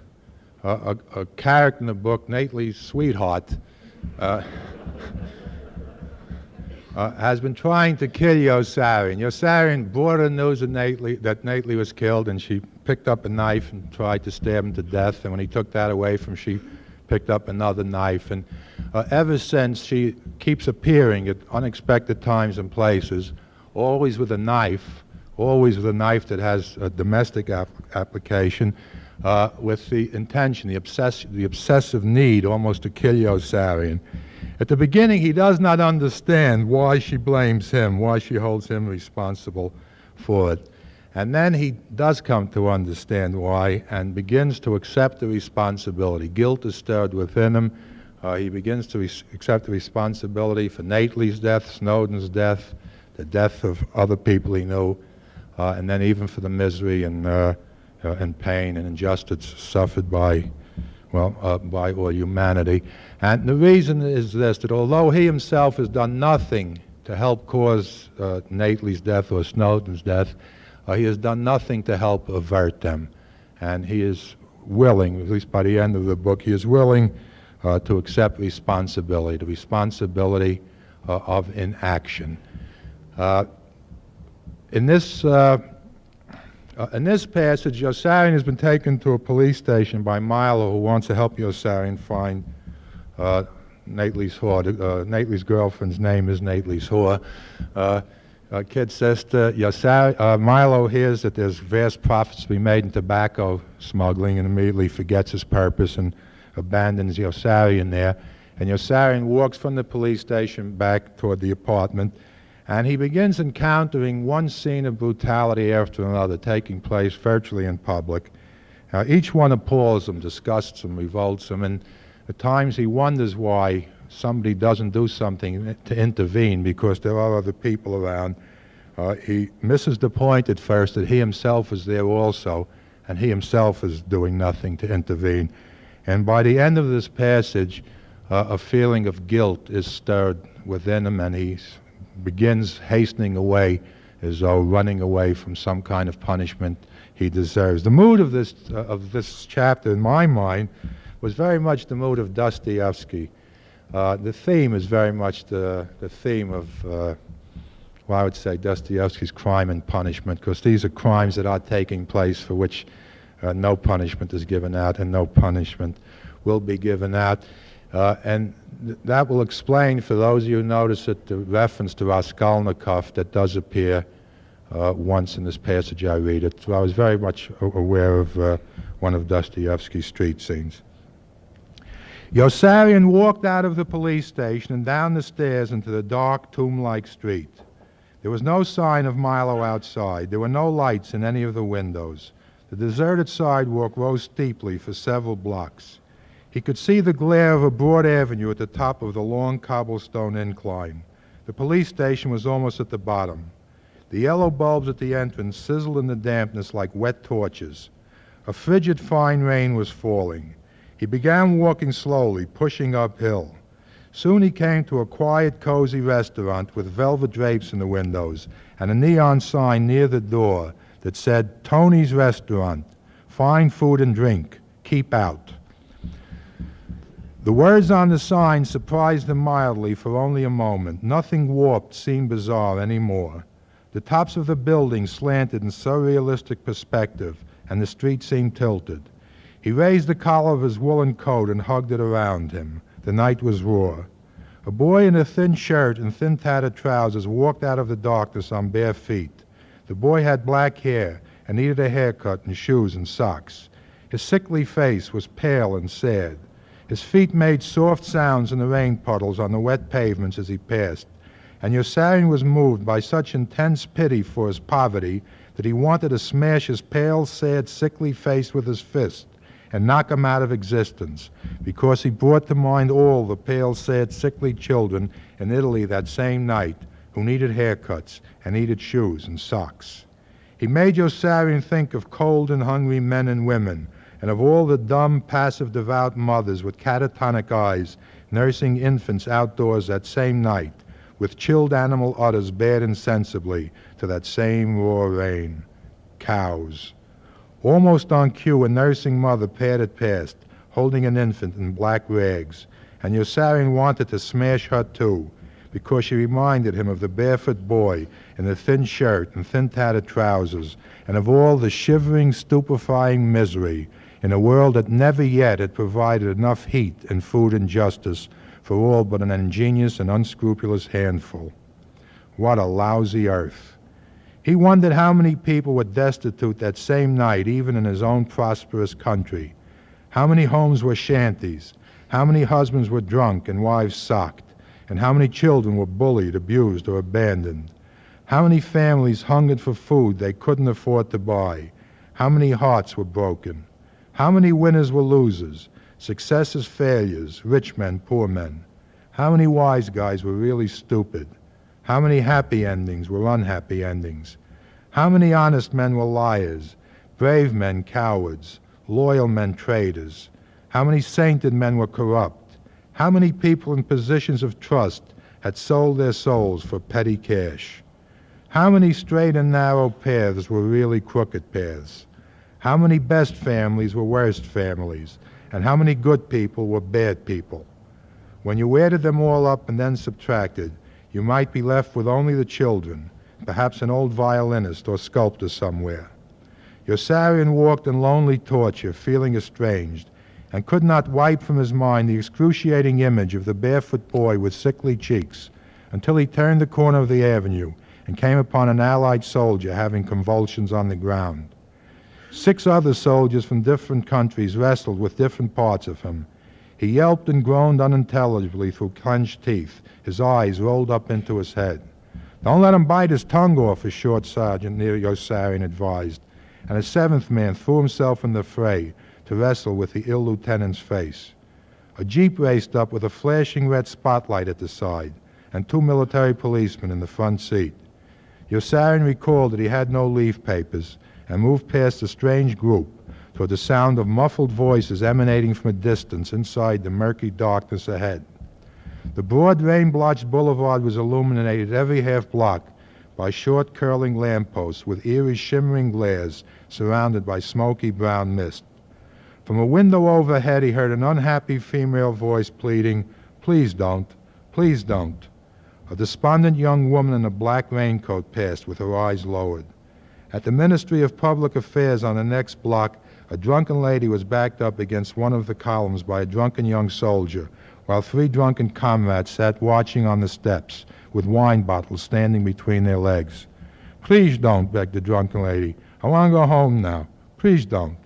a character in the book, Nately's sweetheart, has been trying to kill Yossarian. Yossarian brought her news of that Nately was killed, and she picked up a knife and tried to stab him to death. And when he took that away from her, she picked up another knife. And ever since, she keeps appearing at unexpected times and places, always with a knife that has a domestic application, with the intention, the obsessive need almost to kill Yossarian. At the beginning, he does not understand why she blames him, why she holds him responsible for it. And then he does come to understand why and begins to accept the responsibility. Guilt is stirred within him. He begins to accept the responsibility for Nately's death, Snowden's death, the death of other people he knew, and then even for the misery and pain and injustice suffered by all humanity. And the reason is this, that although he himself has done nothing to help cause Nately's death or Snowden's death, he has done nothing to help avert them. And he is willing, at least by the end of the book, he is willing to accept responsibility, the responsibility of inaction. In this In this passage, Yossarian has been taken to a police station by Milo, who wants to help Yossarian find Nately's whore. Nately's girlfriend's name is Nately's whore. Kid says to Milo hears that there's vast profits to be made in tobacco smuggling and immediately forgets his purpose and abandons Yossarian there. And Yossarian walks from the police station back toward the apartment, and he begins encountering one scene of brutality after another taking place virtually in public. Each one appalls him, disgusts him, revolts him, and at times he wonders why somebody doesn't do something to intervene because there are other people around. He misses the point at first that he himself is there also, and he himself is doing nothing to intervene. And by the end of this passage, a feeling of guilt is stirred within him, and he begins hastening away as though running away from some kind of punishment he deserves. The mood of this chapter, in my mind, was very much the mood of Dostoevsky. The theme is very much the theme of, well, I would say Dostoevsky's Crime and Punishment, because these are crimes that are taking place for which no punishment is given out and no punishment will be given out. And that will explain, for those of you who notice it, the reference to Raskolnikov that does appear once in this passage I read it. So I was very much aware of one of Dostoevsky's street scenes. Yossarian walked out of the police station and down the stairs into the dark, tomb-like street. There was no sign of Milo outside. There were no lights in any of the windows. The deserted sidewalk rose steeply for several blocks. He could see the glare of a broad avenue at the top of the long cobblestone incline. The police station was almost at the bottom. The yellow bulbs at the entrance sizzled in the dampness like wet torches. A frigid fine rain was falling. He began walking slowly, pushing uphill. Soon he came to a quiet, cozy restaurant with velvet drapes in the windows and a neon sign near the door that said, "Tony's Restaurant, fine food and drink, keep out." The words on the sign surprised him mildly for only a moment. Nothing warped seemed bizarre anymore. The tops of the buildings slanted in surrealistic perspective, and the street seemed tilted. He raised the collar of his woolen coat and hugged it around him. The night was raw. A boy in a thin shirt and thin tattered trousers walked out of the darkness on bare feet. The boy had black hair and needed a haircut and shoes and socks. His sickly face was pale and sad. His feet made soft sounds in the rain puddles on the wet pavements as he passed, and Yossarian was moved by such intense pity for his poverty that he wanted to smash his pale, sad, sickly face with his fist and knock him out of existence, because he brought to mind all the pale, sad, sickly children in Italy that same night who needed haircuts and needed shoes and socks. He made Yossarian think of cold and hungry men and women, and of all the dumb, passive, devout mothers with catatonic eyes nursing infants outdoors that same night, with chilled animal udders bared insensibly to that same raw rain. Cows. Almost on cue, a nursing mother padded past, holding an infant in black rags, and Yossarian wanted to smash her too, because she reminded him of the barefoot boy in the thin shirt and thin tattered trousers, and of all the shivering, stupefying misery in a world that never yet had provided enough heat and food and justice for all but an ingenious and unscrupulous handful. What a lousy earth. He wondered how many people were destitute that same night, even in his own prosperous country. How many homes were shanties, how many husbands were drunk and wives socked, and how many children were bullied, abused, or abandoned. How many families hungered for food they couldn't afford to buy. How many hearts were broken. How many winners were losers, successes failures, rich men, poor men. How many wise guys were really stupid. How many happy endings were unhappy endings. How many honest men were liars, brave men cowards, loyal men traitors. How many sainted men were corrupt. How many people in positions of trust had sold their souls for petty cash. How many straight and narrow paths were really crooked paths. How many best families were worst families, and how many good people were bad people. When you added them all up and then subtracted, you might be left with only the children, perhaps an old violinist or sculptor somewhere. Yossarian walked in lonely torture, feeling estranged, and could not wipe from his mind the excruciating image of the barefoot boy with sickly cheeks until he turned the corner of the avenue and came upon an Allied soldier having convulsions on the ground. 6 other soldiers from different countries wrestled with different parts of him. He yelped and groaned unintelligibly through clenched teeth, his eyes rolled up into his head. "Don't let him bite his tongue off," a short sergeant near Yossarian advised, and a 7th man threw himself in the fray to wrestle with the ill lieutenant's face. A jeep raced up with a flashing red spotlight at the side and 2 military policemen in the front seat. Yossarian recalled that he had no leave papers and moved past the strange group toward the sound of muffled voices emanating from a distance inside the murky darkness ahead. The broad rain-blotched boulevard was illuminated every half block by short curling lampposts with eerie shimmering glares surrounded by smoky brown mist. From a window overhead he heard an unhappy female voice pleading, "Please don't, please don't." A despondent young woman in a black raincoat passed with her eyes lowered. At the Ministry of Public Affairs on the next block, a drunken lady was backed up against one of the columns by a drunken young soldier, while 3 drunken comrades sat watching on the steps, with wine bottles standing between their legs. "Please don't," begged the drunken lady. "I want to go home now. Please don't."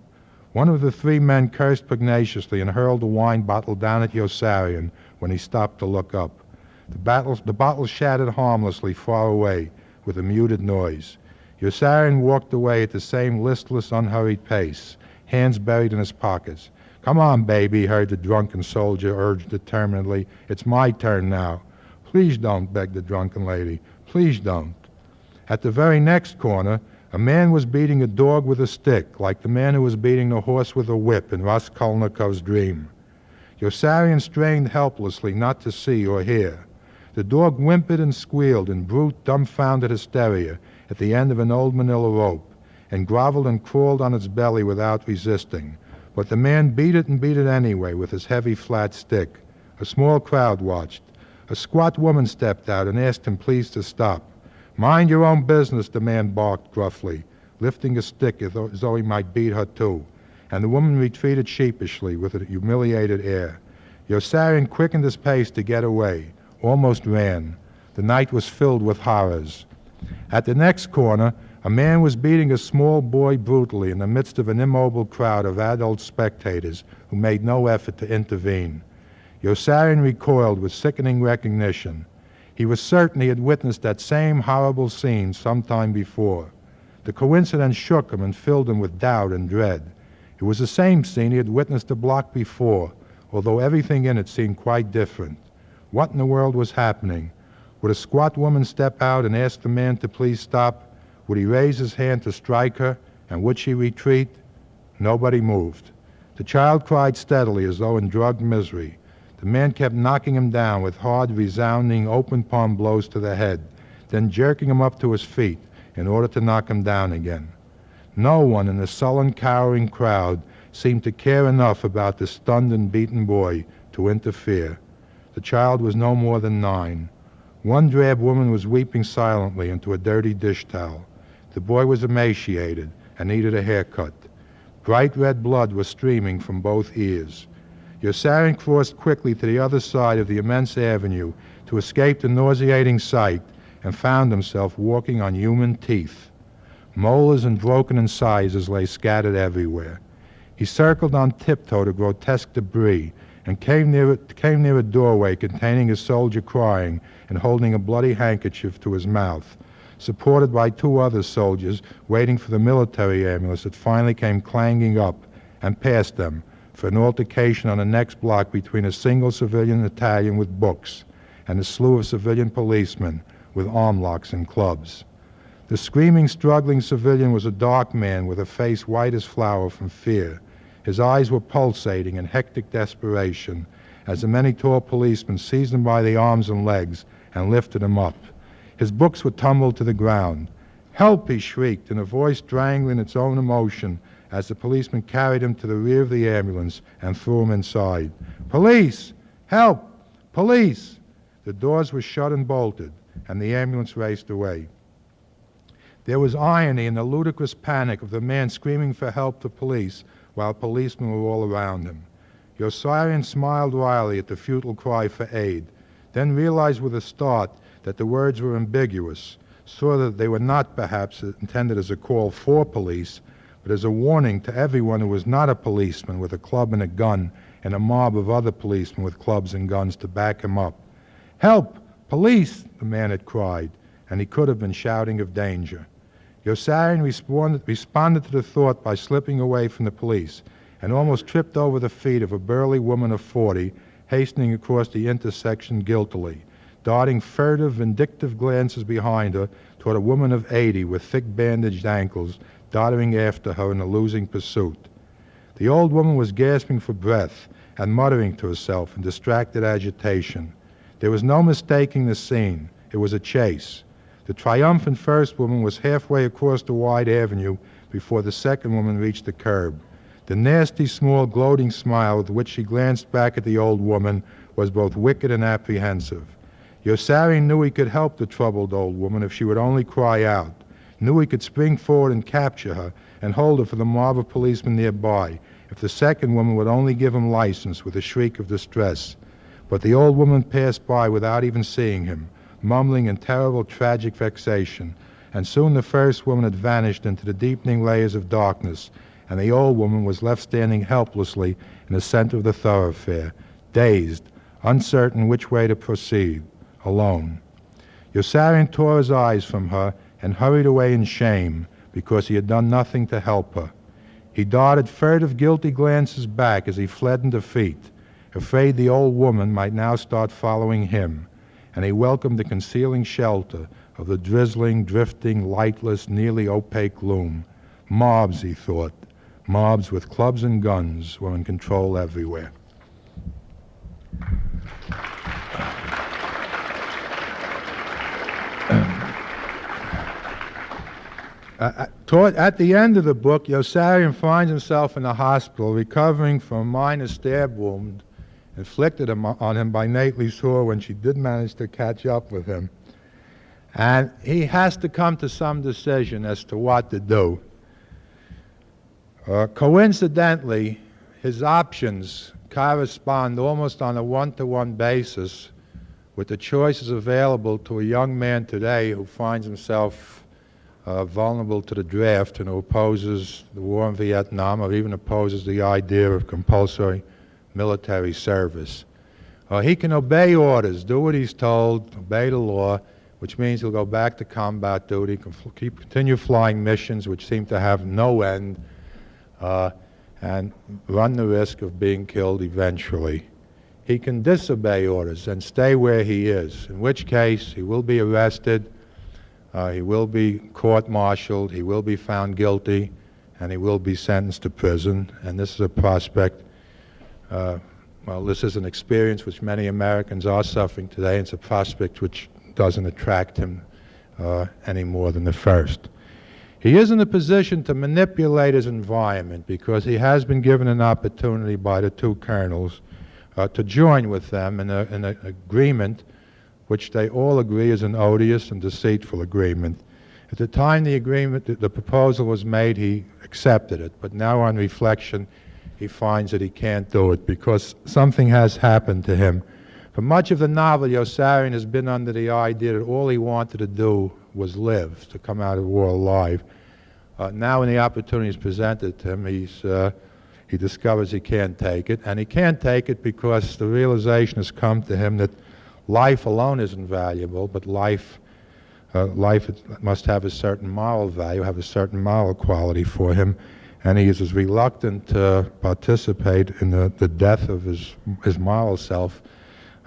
One of the 3 men cursed pugnaciously and hurled a wine bottle down at Yossarian when he stopped to look up. The bottle shattered harmlessly far away with a muted noise. Yossarian walked away at the same listless, unhurried pace, hands buried in his pockets. "Come on, baby," he heard the drunken soldier urge determinedly. "It's my turn now." "Please don't," begged the drunken lady. "Please don't." At the very next corner, a man was beating a dog with a stick, like the man who was beating the horse with a whip in Raskolnikov's dream. Yossarian strained helplessly not to see or hear. The dog whimpered and squealed in brute, dumbfounded hysteria at the end of an old manila rope, and groveled and crawled on its belly without resisting. But the man beat it anyway with his heavy flat stick. A small crowd watched. A squat woman stepped out and asked him please to stop. "Mind your own business," the man barked gruffly, lifting a stick as though he might beat her too, and the woman retreated sheepishly with a humiliated air. Yossarian quickened his pace to get away, almost ran. The night was filled with horrors. At the next corner, a man was beating a small boy brutally in the midst of an immobile crowd of adult spectators who made no effort to intervene. Yossarian recoiled with sickening recognition. He was certain he had witnessed that same horrible scene some time before. The coincidence shook him and filled him with doubt and dread. It was the same scene he had witnessed a block before, although everything in it seemed quite different. What in the world was happening? Would a squat woman step out and ask the man to please stop? Would he raise his hand to strike her? And would she retreat? Nobody moved. The child cried steadily as though in drugged misery. The man kept knocking him down with hard, resounding, open-palm blows to the head, then jerking him up to his feet in order to knock him down again. No one in the sullen, cowering crowd seemed to care enough about the stunned and beaten boy to interfere. The child was no more than 9. One drab woman was weeping silently into a dirty dish towel. The boy was emaciated and needed a haircut. Bright red blood was streaming from both ears. Yossarian crossed quickly to the other side of the immense avenue to escape the nauseating sight and found himself walking on human teeth. Molars and broken incisors lay scattered everywhere. He circled on tiptoe to grotesque debris and came near a doorway containing a soldier crying and holding a bloody handkerchief to his mouth, supported by 2 other soldiers waiting for the military ambulance that finally came clanging up and past them for an altercation on the next block between a single civilian Italian with books and a slew of civilian policemen with arm locks and clubs. The screaming, struggling civilian was a dark man with a face white as flour from fear. His eyes were pulsating in hectic desperation as the many tall policemen seized him by the arms and legs and lifted him up. His books were tumbled to the ground. "Help!" he shrieked in a voice strangling its own emotion as the policeman carried him to the rear of the ambulance and threw him inside. "Police! Help! Police!" The doors were shut and bolted, and the ambulance raced away. There was irony in the ludicrous panic of the man screaming for help to police while policemen were all around him. Yossarian smiled wryly at the futile cry for aid, then realized with a start that the words were ambiguous, saw that they were not perhaps intended as a call for police, but as a warning to everyone who was not a policeman with a club and a gun and a mob of other policemen with clubs and guns to back him up. "Help! Police!" the man had cried, and he could have been shouting of danger. Yossarian responded to the thought by slipping away from the police and almost tripped over the feet of a burly woman of 40 hastening across the intersection guiltily, darting furtive, vindictive glances behind her toward a woman of 80 with thick bandaged ankles darting after her in a losing pursuit. The old woman was gasping for breath and muttering to herself in distracted agitation. There was no mistaking the scene. It was a chase. The triumphant first woman was halfway across the wide avenue before the second woman reached the curb. The nasty, small, gloating smile with which she glanced back at the old woman was both wicked and apprehensive. Yossarian knew he could help the troubled old woman if she would only cry out, knew he could spring forward and capture her and hold her for the mob of policemen nearby if the second woman would only give him license with a shriek of distress. But the old woman passed by without even seeing him, mumbling in terrible, tragic vexation, and soon the first woman had vanished into the deepening layers of darkness, and the old woman was left standing helplessly in the center of the thoroughfare, dazed, uncertain which way to proceed, alone. Yossarian tore his eyes from her and hurried away in shame because he had done nothing to help her. He darted furtive, guilty glances back as he fled in defeat, afraid the old woman might now start following him, and he welcomed the concealing shelter of the drizzling, drifting, lightless, nearly opaque gloom. Mobs, he thought, mobs with clubs and guns were in control everywhere. At the end of the book, Yossarian finds himself in a hospital recovering from a minor stab wound inflicted on him by Nately Saw when she did manage to catch up with him. And he has to come to some decision as to what to do. Coincidentally, his options correspond almost on a one-to-one basis with the choices available to a young man today who finds himself vulnerable to the draft and who opposes the war in Vietnam or even opposes the idea of compulsory military service. He can obey orders, do what he's told, obey the law, which means he'll go back to combat duty, continue flying missions which seem to have no end, and run the risk of being killed eventually. He can disobey orders and stay where he is, in which case he will be arrested, he will be court-martialed, he will be found guilty, and he will be sentenced to prison. And this is a prospect, well, this is an experience which many Americans are suffering today. It's a prospect which doesn't attract him any more than the first. He is in a position to manipulate his environment because he has been given an opportunity by the two colonels to join with them in an agreement which they all agree is an odious and deceitful agreement. At the time the proposal was made, he accepted it, but now on reflection, he finds that he can't do it because something has happened to him. For much of the novel, Yossarian has been under the idea that all he wanted to do was live, to come out of war alive. Now when the opportunity is presented to him, he discovers he can't take it, and he can't take it because the realization has come to him that life alone isn't valuable, but life must have a certain moral value, have a certain moral quality for him, and he is as reluctant to participate in the death of his moral self.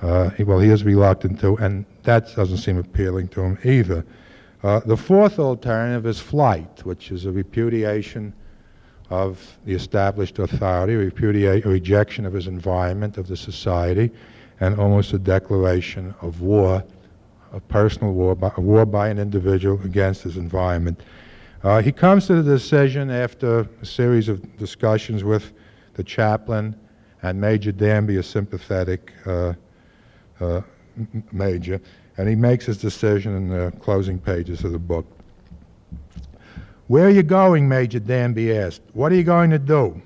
He is reluctant to, and that doesn't seem appealing to him either. The fourth alternative is flight, which is a repudiation of the established authority, a rejection of his environment, of the society, and almost a declaration of war, a personal war, a war by an individual against his environment. He comes to the decision after a series of discussions with the chaplain and Major Danby, a sympathetic major, and he makes his decision in the closing pages of the book. "Where are you going?" Major Danby asked. "What are you going to do?"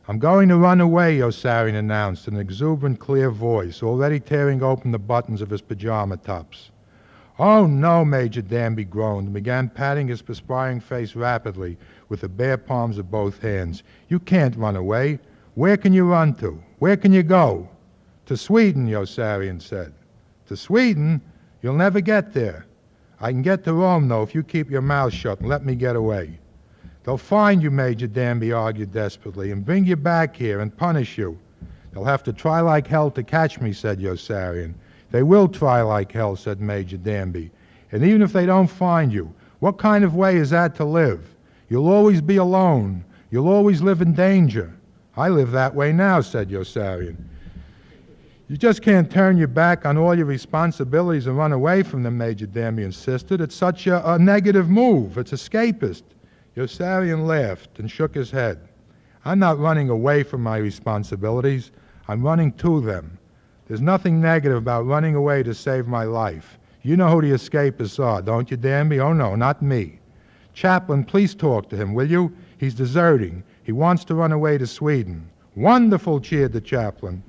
"I'm going to run away," Yossarian announced in an exuberant, clear voice, already tearing open the buttons of his pajama tops. "Oh, no," Major Danby groaned and began patting his perspiring face rapidly with the bare palms of both hands. "You can't run away. Where can you run to? Where can you go?" "To Sweden," Yossarian said. "To Sweden? You'll never get there." "I can get to Rome, though, if you keep your mouth shut and let me get away." "They'll find you," Major Danby argued desperately, "and bring you back here and punish you." "They'll have to try like hell to catch me," said Yossarian. "They will try like hell," said Major Danby. "And even if they don't find you, what kind of way is that to live? You'll always be alone. You'll always live in danger." "I live that way now," said Yossarian. "You just can't turn your back on all your responsibilities and run away from them," Major Danby insisted. "It's such a negative move. It's escapist." Yossarian laughed and shook his head. "I'm not running away from my responsibilities. I'm running to them. There's nothing negative about running away to save my life. You know who the escapists are, don't you, Danby?" "Oh, no, not me." "Chaplain, please talk to him, will you? He's deserting. He wants to run away to Sweden." "Wonderful," cheered the chaplain,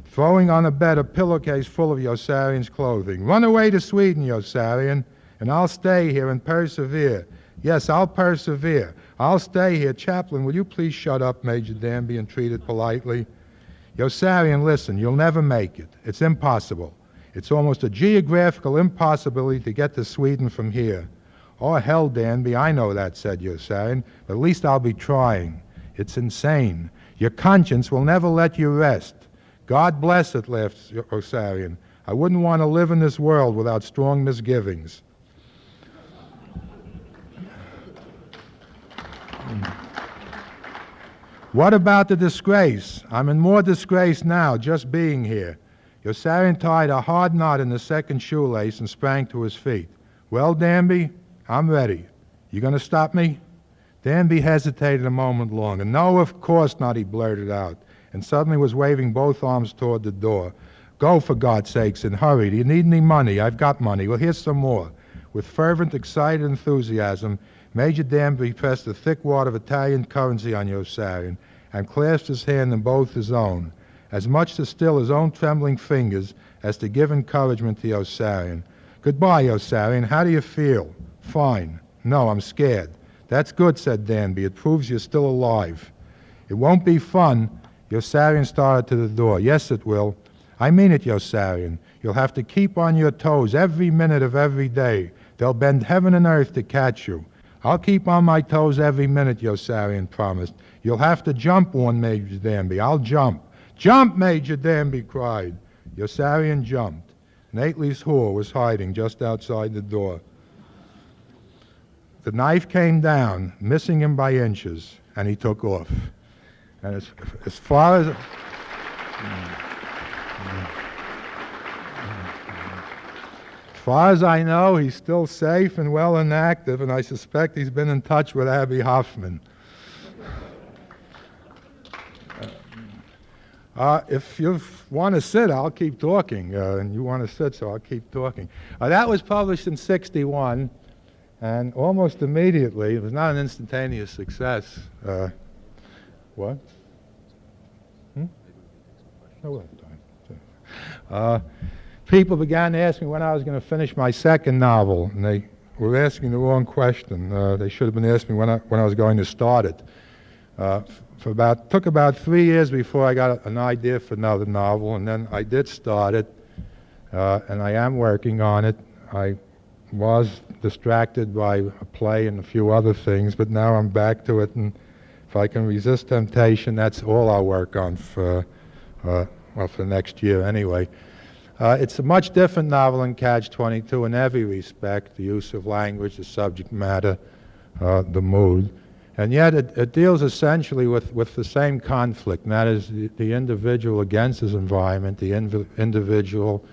throwing on a bed a pillowcase full of Yossarian's clothing. "Run away to Sweden, Yossarian, and I'll stay here and persevere. Yes, I'll persevere. I'll stay here." "Chaplain, will you please shut up?" Major Danby entreated politely. "Yossarian, listen, you'll never make it. It's impossible. It's almost a geographical impossibility to get to Sweden from here." "Oh, hell, Danby, I know that," said Yossarian, "but at least I'll be trying. It's insane. Your conscience will never let you rest." "God bless it," laughed Yossarian. "I wouldn't want to live in this world without strong misgivings." "What about the disgrace? I'm in more disgrace now just being here." Yossarian tied a hard knot in the second shoelace and sprang to his feet. "Well, Danby, I'm ready. You going to stop me?" Danby hesitated a moment longer. "No, of course not," he blurted out, and suddenly was waving both arms toward the door. "Go, for God's sakes, and hurry. Do you need any money? I've got money. Well, here's some more." With fervent, excited enthusiasm, Major Danby pressed a thick wad of Italian currency on Yossarian and clasped his hand in both his own, as much to still his own trembling fingers as to give encouragement to Yossarian. "Goodbye, Yossarian. How do you feel?" "Fine." "No, I'm scared." "That's good," said Danby. "It proves you're still alive." "It won't be fun." Yossarian started to the door. "Yes, it will." "I mean it, Yossarian. You'll have to keep on your toes every minute of every day. They'll bend heaven and earth to catch you." "I'll keep on my toes every minute," Yossarian promised. "You'll have to jump," warned Major Danby. "I'll jump." "Jump!" Major Danby cried. Yossarian jumped. Nately's whore was hiding just outside the door. The knife came down, missing him by inches, and he took off. And as far as... As far as I know, he's still safe and well and active, and I suspect he's been in touch with Abby Hoffman. If you want to sit, I'll keep talking, and you want to sit, so I'll keep talking. That was published in '61, and almost immediately, it was not an instantaneous success. What? People began to ask me when I was going to finish my second novel, and they were asking the wrong question. They should have been asking when I was going to start it. Took about 3 years before I got an idea for another novel, and then I did start it, and I am working on it. I was distracted by a play and a few other things, but now I'm back to it, and if I can resist temptation, that's all I'll work on for the next year anyway. It's a much different novel than Catch-22 in every respect, the use of language, the subject matter, the mood. And yet it deals essentially with the same conflict, and that is the individual against his environment, the individual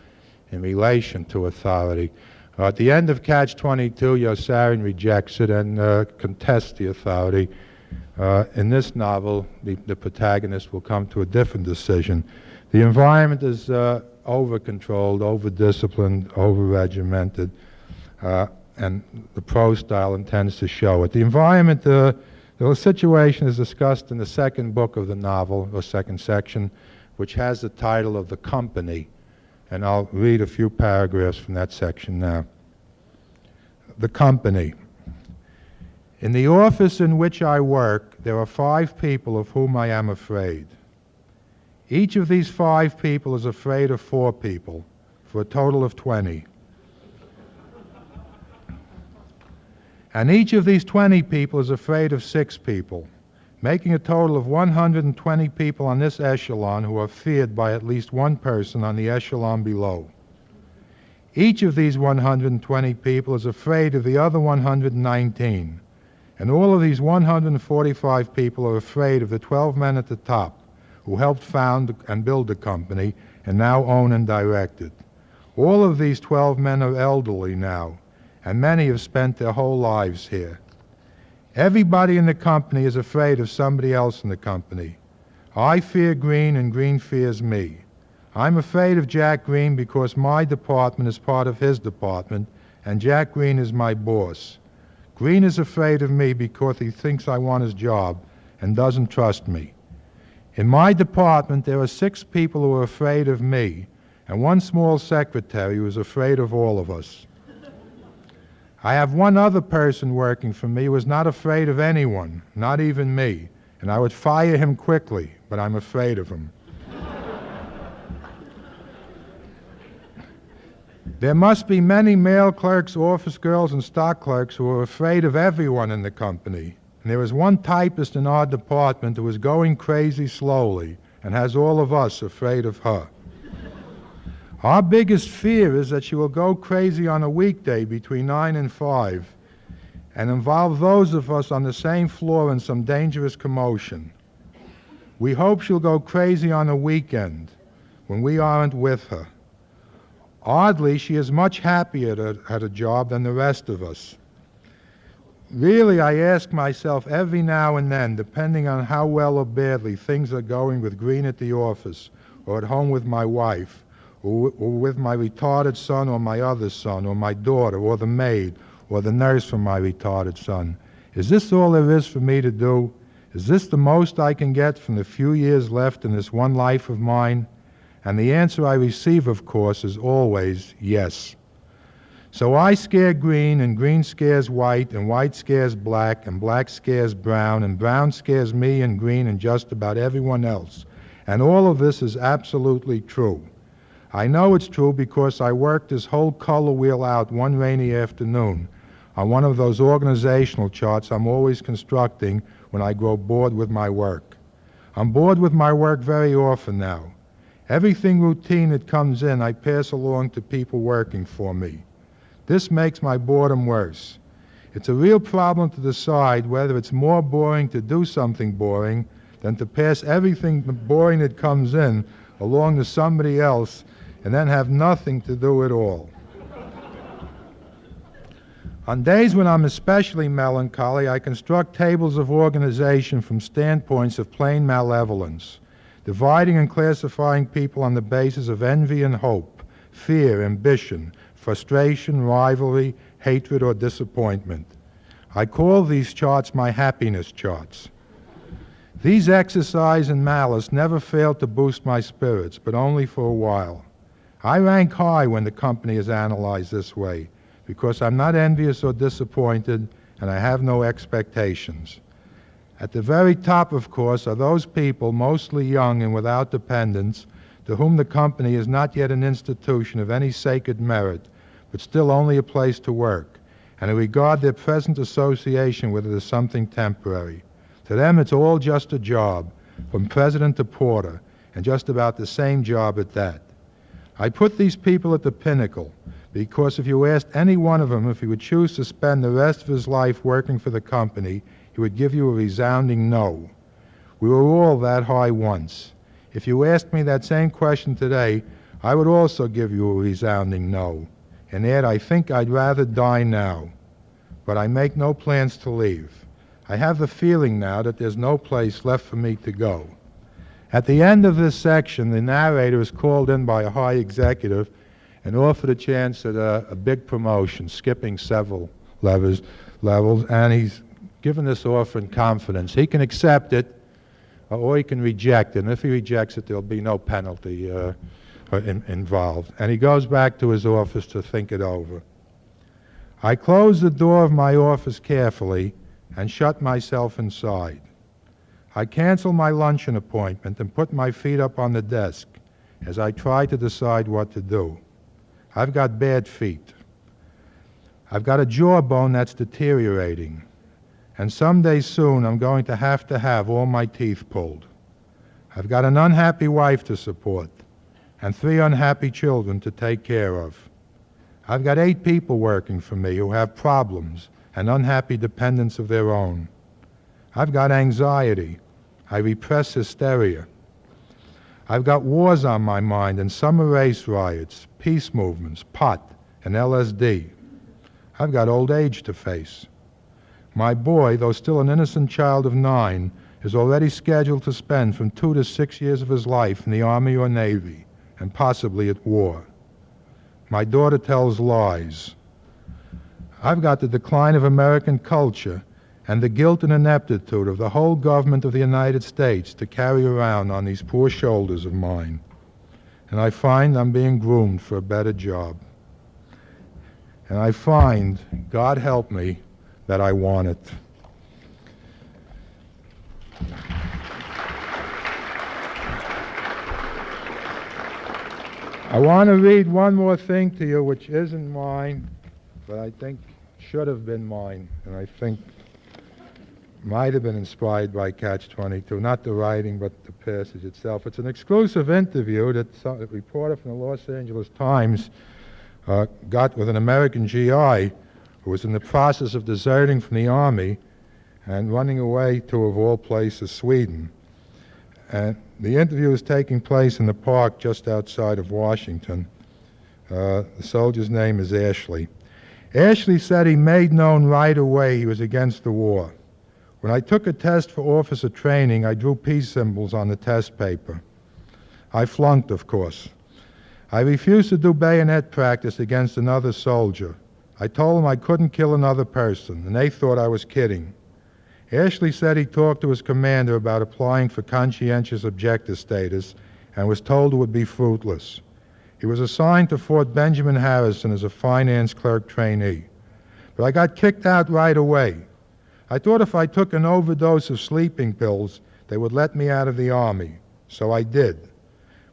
in relation to authority. At the end of Catch-22, Yossarian rejects it and contests the authority. In this novel, the protagonist will come to a different decision. The environment is over-controlled, over-disciplined, over-regimented, and the prose style intends to show it. The environment, the situation is discussed in the second book of the novel, or second section, which has the title of The Company, and I'll read a few paragraphs from that section now. The Company. In the office in which I work, there are 5 people of whom I am afraid. Each of these 5 people is afraid of 4 people, for a total of 20. And each of these 20 people is afraid of 6 people, making a total of 120 people on this echelon who are feared by at least one person on the echelon below. Each of these 120 people is afraid of the other 119, and all of these 145 people are afraid of the 12 men at the top who helped found and build the company and now own and direct it. All of these 12 men are elderly now, and many have spent their whole lives here. Everybody in the company is afraid of somebody else in the company. I fear Green, and Green fears me. I'm afraid of Jack Green because my department is part of his department, and Jack Green is my boss. Green is afraid of me because he thinks I want his job and doesn't trust me. In my department, there are 6 people who are afraid of me, and one small secretary who is afraid of all of us. I have one other person working for me who is not afraid of anyone, not even me, and I would fire him quickly, but I'm afraid of him. There must be many male clerks, office girls, and stock clerks who are afraid of everyone in the company. And there is one typist in our department who is going crazy slowly and has all of us afraid of her. Our biggest fear is that she will go crazy on a weekday between 9 and 5 and involve those of us on the same floor in some dangerous commotion. We hope she'll go crazy on a weekend when we aren't with her. Oddly, she is much happier at a job than the rest of us. Really, I ask myself every now and then, depending on how well or badly things are going with Green at the office, or at home with my wife, or with my retarded son or my other son, or my daughter, or the maid, or the nurse for my retarded son. Is this all there is for me to do? Is this the most I can get from the few years left in this one life of mine? And the answer I receive, of course, is always yes. So I scare Green, and Green scares White, and White scares Black, and Black scares Brown, and Brown scares me and Green and just about everyone else. And all of this is absolutely true. I know it's true because I worked this whole color wheel out one rainy afternoon on one of those organizational charts I'm always constructing when I grow bored with my work. I'm bored with my work very often now. Everything routine that comes in, I pass along to people working for me. This makes my boredom worse. It's a real problem to decide whether it's more boring to do something boring than to pass everything boring that comes in along to somebody else and then have nothing to do at all. On days when I'm especially melancholy, I construct tables of organization from standpoints of plain malevolence, dividing and classifying people on the basis of envy and hope, fear, ambition, frustration, rivalry, hatred, or disappointment. I call these charts my happiness charts. These exercise in malice never fail to boost my spirits, but only for a while. I rank high when the company is analyzed this way, because I'm not envious or disappointed, and I have no expectations. At the very top, of course, are those people, mostly young and without dependents, to whom the company is not yet an institution of any sacred merit, but still only a place to work, and who regard their present association with it as something temporary. To them, it's all just a job, from president to porter, and just about the same job at that. I put these people at the pinnacle, because if you asked any one of them if he would choose to spend the rest of his life working for the company, he would give you a resounding no. We were all that high once. If you asked me that same question today, I would also give you a resounding no. And yet I think I'd rather die now. But I make no plans to leave. I have the feeling now that there's no place left for me to go. At the end of this section, the narrator is called in by a high executive and offered a chance at a big promotion, skipping several levels, and he's given this offer in confidence. He can accept it, or he can reject it, and if he rejects it, there'll be no penalty involved. And he goes back to his office to think it over. I closed the door of my office carefully and shut myself inside. I canceled my luncheon appointment and put my feet up on the desk as I tried to decide what to do. I've got bad feet. I've got a jawbone that's deteriorating, and someday soon I'm going to have all my teeth pulled. I've got an unhappy wife to support and 3 unhappy children to take care of. I've got 8 people working for me who have problems and unhappy dependents of their own. I've got anxiety. I repress hysteria. I've got wars on my mind and summer race riots, peace movements, pot, and LSD. I've got old age to face. My boy, though still an innocent child of 9, is already scheduled to spend from 2 to 6 years of his life in the Army or Navy, and possibly at war. My daughter tells lies. I've got the decline of American culture and the guilt and ineptitude of the whole government of the United States to carry around on these poor shoulders of mine. And I find I'm being groomed for a better job. And I find, God help me, that I want it. I want to read one more thing to you which isn't mine, but I think should have been mine, and I think might have been inspired by Catch-22, not the writing, but the passage itself. It's an exclusive interview that a reporter from the Los Angeles Times got with an American GI who was in the process of deserting from the Army and running away to, of all places, Sweden. And the interview is taking place in the park just outside of Washington. The soldier's name is Ashley. Ashley said he made known right away he was against the war. When I took a test for officer training, I drew peace symbols on the test paper. I flunked, of course. I refused to do bayonet practice against another soldier. I told them I couldn't kill another person, and they thought I was kidding. Ashley said he talked to his commander about applying for conscientious objector status and was told it would be fruitless. He was assigned to Fort Benjamin Harrison as a finance clerk trainee. But I got kicked out right away. I thought if I took an overdose of sleeping pills, they would let me out of the Army. So I did.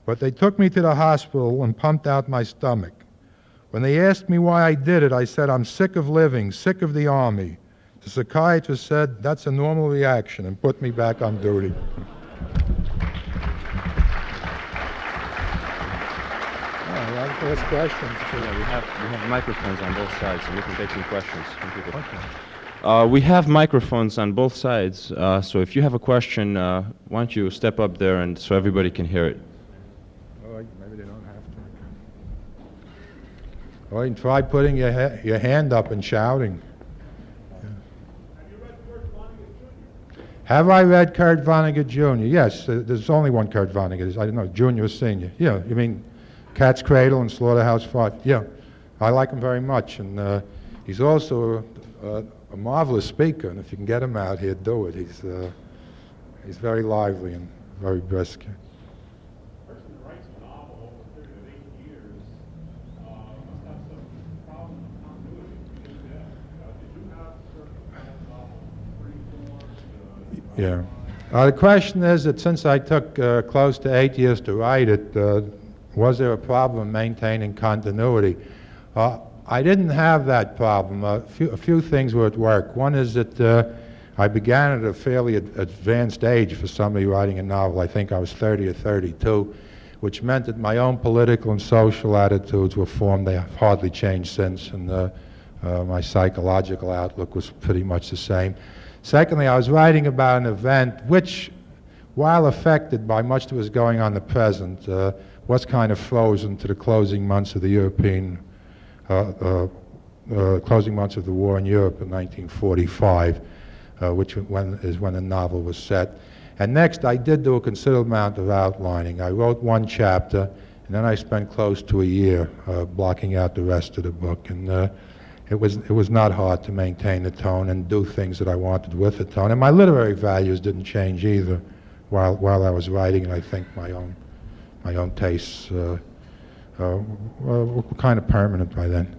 But they took me to the hospital and pumped out my stomach. When they asked me why I did it, I said, I'm sick of living, sick of the Army. The psychiatrist said, that's a normal reaction, and put me back on duty. Ask questions. Yeah, we have microphones on both sides, and we can take some questions from people. Okay. We have microphones on both sides, so if you have a question, why don't you step up there and so everybody can hear it. Oh, maybe they don't have to. Or you can try putting your hand up and shouting. Have I read Kurt Vonnegut Jr.? Yes, there's only one Kurt Vonnegut. I don't know, junior or senior. Yeah, you mean Cat's Cradle and Slaughterhouse 5? Yeah, I like him very much, and he's also a marvelous speaker, and if you can get him out here, do it. He's very lively and very brisk. The person that writes a novel over a period of 8 years must have some problem with continuity. Did you have certain kind of novel free form? Yeah. The question is that since I took close to 8 years to write it, was there a problem maintaining continuity? I didn't have that problem. A few things were at work. One is that I began at a fairly advanced age for somebody writing a novel. I think I was 30 or 32, which meant that my own political and social attitudes were formed. They have hardly changed since, and my psychological outlook was pretty much the same. Secondly, I was writing about an event which, while affected by much that was going on in the present, was kind of frozen to the closing months of the European closing months of the war in Europe in 1945, which is when the novel was set. And next, I did do a considerable amount of outlining. I wrote one chapter, And then I spent close to a year blocking out the rest of the book. And it was not hard to maintain the tone and do things that I wanted with the tone. And my literary values didn't change either while I was writing, and I think my own tastes were kind of permanent by then.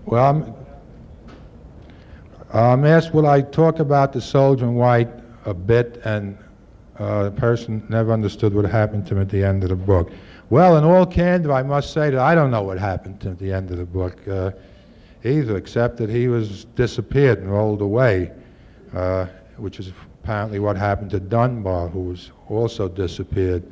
Well, I'm asked, will I talk about the soldier in white a bit, and the person never understood what happened to him at the end of the book. Well, in all candor, I must say that I don't know what happened to him at the end of the book either, except that he was disappeared and rolled away, which is apparently what happened to Dunbar, who was also disappeared.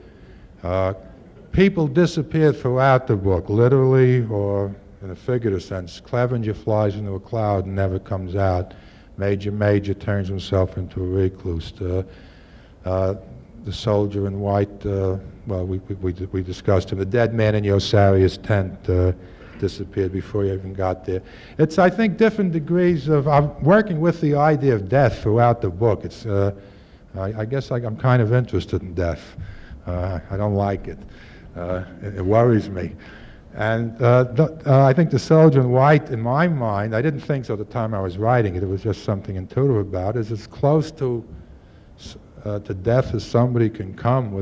People disappear throughout the book, literally or in a figurative sense. Clevenger flies into a cloud and never comes out. Major turns himself into a recluse. The soldier in white, well, we discussed him. The dead man in Yosaria's tent disappeared before he even got there. It's, I think, different degrees of, I'm working with the idea of death throughout the book. It's, I guess I'm kind of interested in death. I don't like it. It worries me. And I think the soldier in white, in my mind, I didn't think so at the time I was writing it, it was just something intuitive about it, is as close to death as somebody can come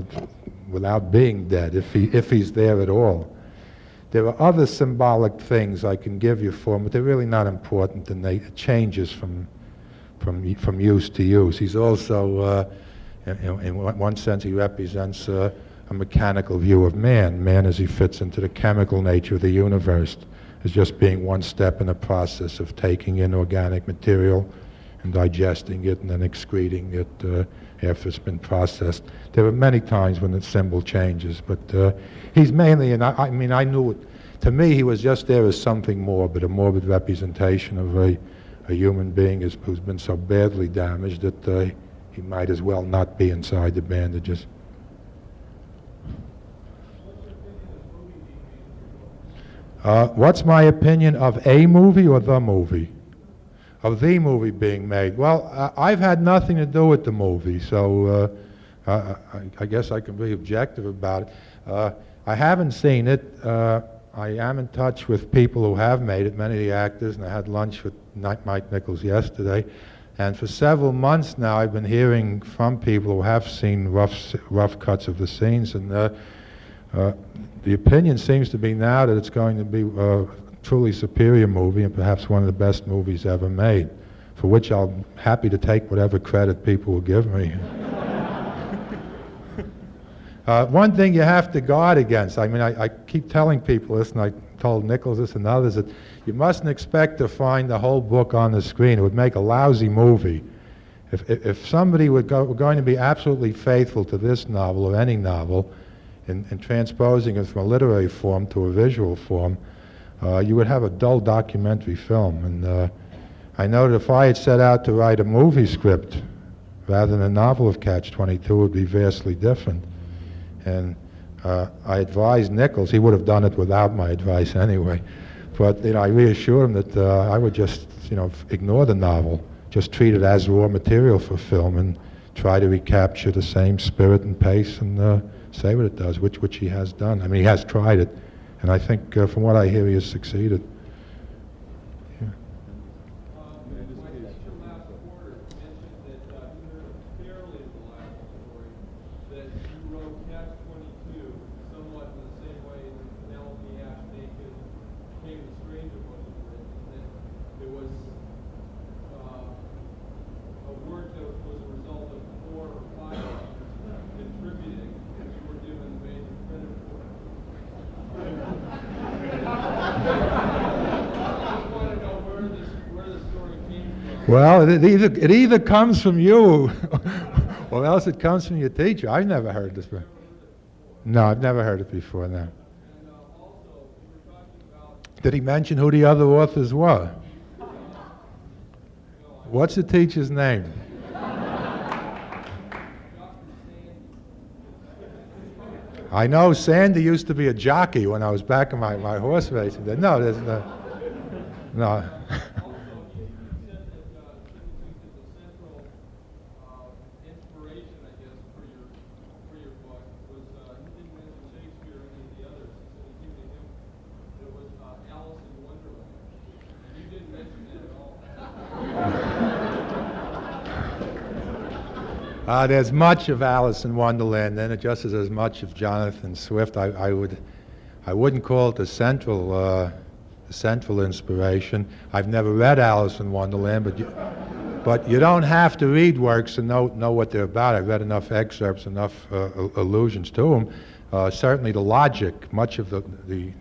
without being dead, if he's there at all. There are other symbolic things I can give you for him, but they're really not important, and it changes from use to use. He's also, in one sense, he represents a mechanical view of man as he fits into the chemical nature of the universe, as just being one step in the process of taking in organic material and digesting it and then excreting it after it's been processed. There are many times when the symbol changes, but he's mainly, and I mean, I knew it, to me he was just there as something morbid, a morbid representation of a human being who's been so badly damaged that he might as well not be inside the bandages. What's my opinion of a movie or the movie? Of the movie being made? Well, I've had nothing to do with the movie, so I guess I can be objective about it. I haven't seen it. I am in touch with people who have made it, many of the actors, and I had lunch with Mike Nichols yesterday. And for several months now, I've been hearing from people who have seen rough cuts of the scenes, and the opinion seems to be now that it's going to be a truly superior movie and perhaps one of the best movies ever made, for which I'm happy to take whatever credit people will give me. One thing you have to guard against, I mean, I keep telling people this, and I told Nichols this and others, that you mustn't expect to find the whole book on the screen. It would make a lousy movie. If somebody were going to be absolutely faithful to this novel or any novel, in transposing it from a literary form to a visual form, you would have a dull documentary film. And I know that if I had set out to write a movie script rather than a novel of Catch-22, it would be vastly different. And I advised Nichols, he would have done it without my advice anyway, but I reassured him that I would just ignore the novel, just treat it as raw material for film and try to recapture the same spirit and pace and say what it does, which he has done. I mean, he has tried it, and I think from what I hear, he has succeeded. Yeah. Well, it either comes from you or else it comes from your teacher. I've never heard this before. No, I've never heard it before, no. Did he mention who the other authors were? What's the teacher's name? I know Sandy used to be a jockey when I was back in my horse racing. No, there's no. There's much of Alice in Wonderland, and it just as there's much of Jonathan Swift. I wouldn't call it the central inspiration. I've never read Alice in Wonderland, but you don't have to read works to know what they're about. I've read enough excerpts, enough allusions to them. Certainly the logic, much of the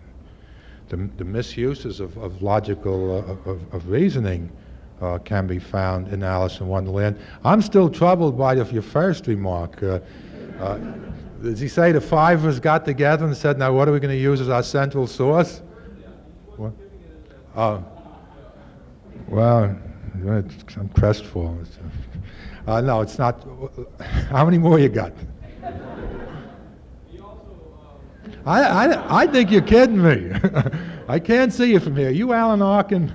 misuses of logical of reasoning can be found in Alice in Wonderland. I'm still troubled by your first remark. Does he say the five of us got together and said, now what are we going to use as our central source? What? Oh. Well, I'm crestfallen. No, it's not. How many more you got? I think you're kidding me. I can't see you from here. You Alan Arkin?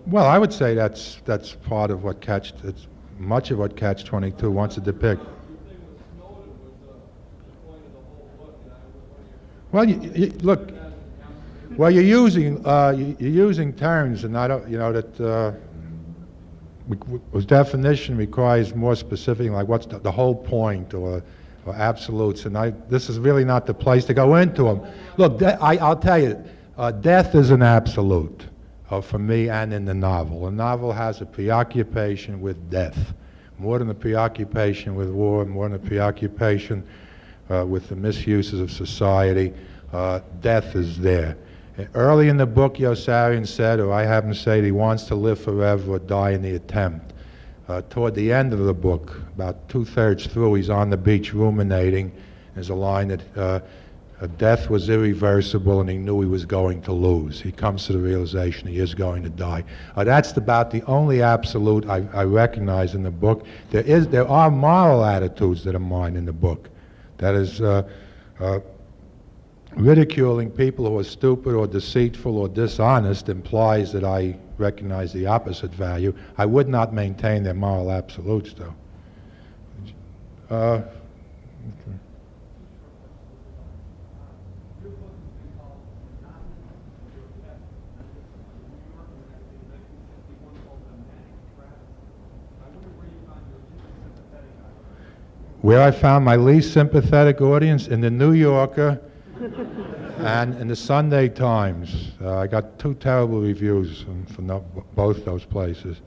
Well, I would say that's part of what it's much of what Catch-22 wants to depict. Well, look. Well, you're using terms, and I don't, that definition requires more specific, like what's the whole point, or absolutes, and this is really not the place to go into them. Look, I'll tell you, death is an absolute. For me and in the novel. A novel has a preoccupation with death, more than a preoccupation with war, more than a preoccupation with the misuses of society. Death is there. Early in the book, Yossarian said, or I happen to say, that he wants to live forever or die in the attempt. Toward the end of the book, about 2/3 through, he's on the beach ruminating. There's a line that death was irreversible and he knew he was going to lose. He comes to the realization he is going to die. That's about the only absolute I recognize in the book. There are moral attitudes that are mine in the book. That is ridiculing people who are stupid or deceitful or dishonest implies that I recognize the opposite value. I would not maintain their moral absolutes, though. Okay. Where I found my least sympathetic audience in the New Yorker and in the Sunday Times. I got 2 terrible reviews from both those places.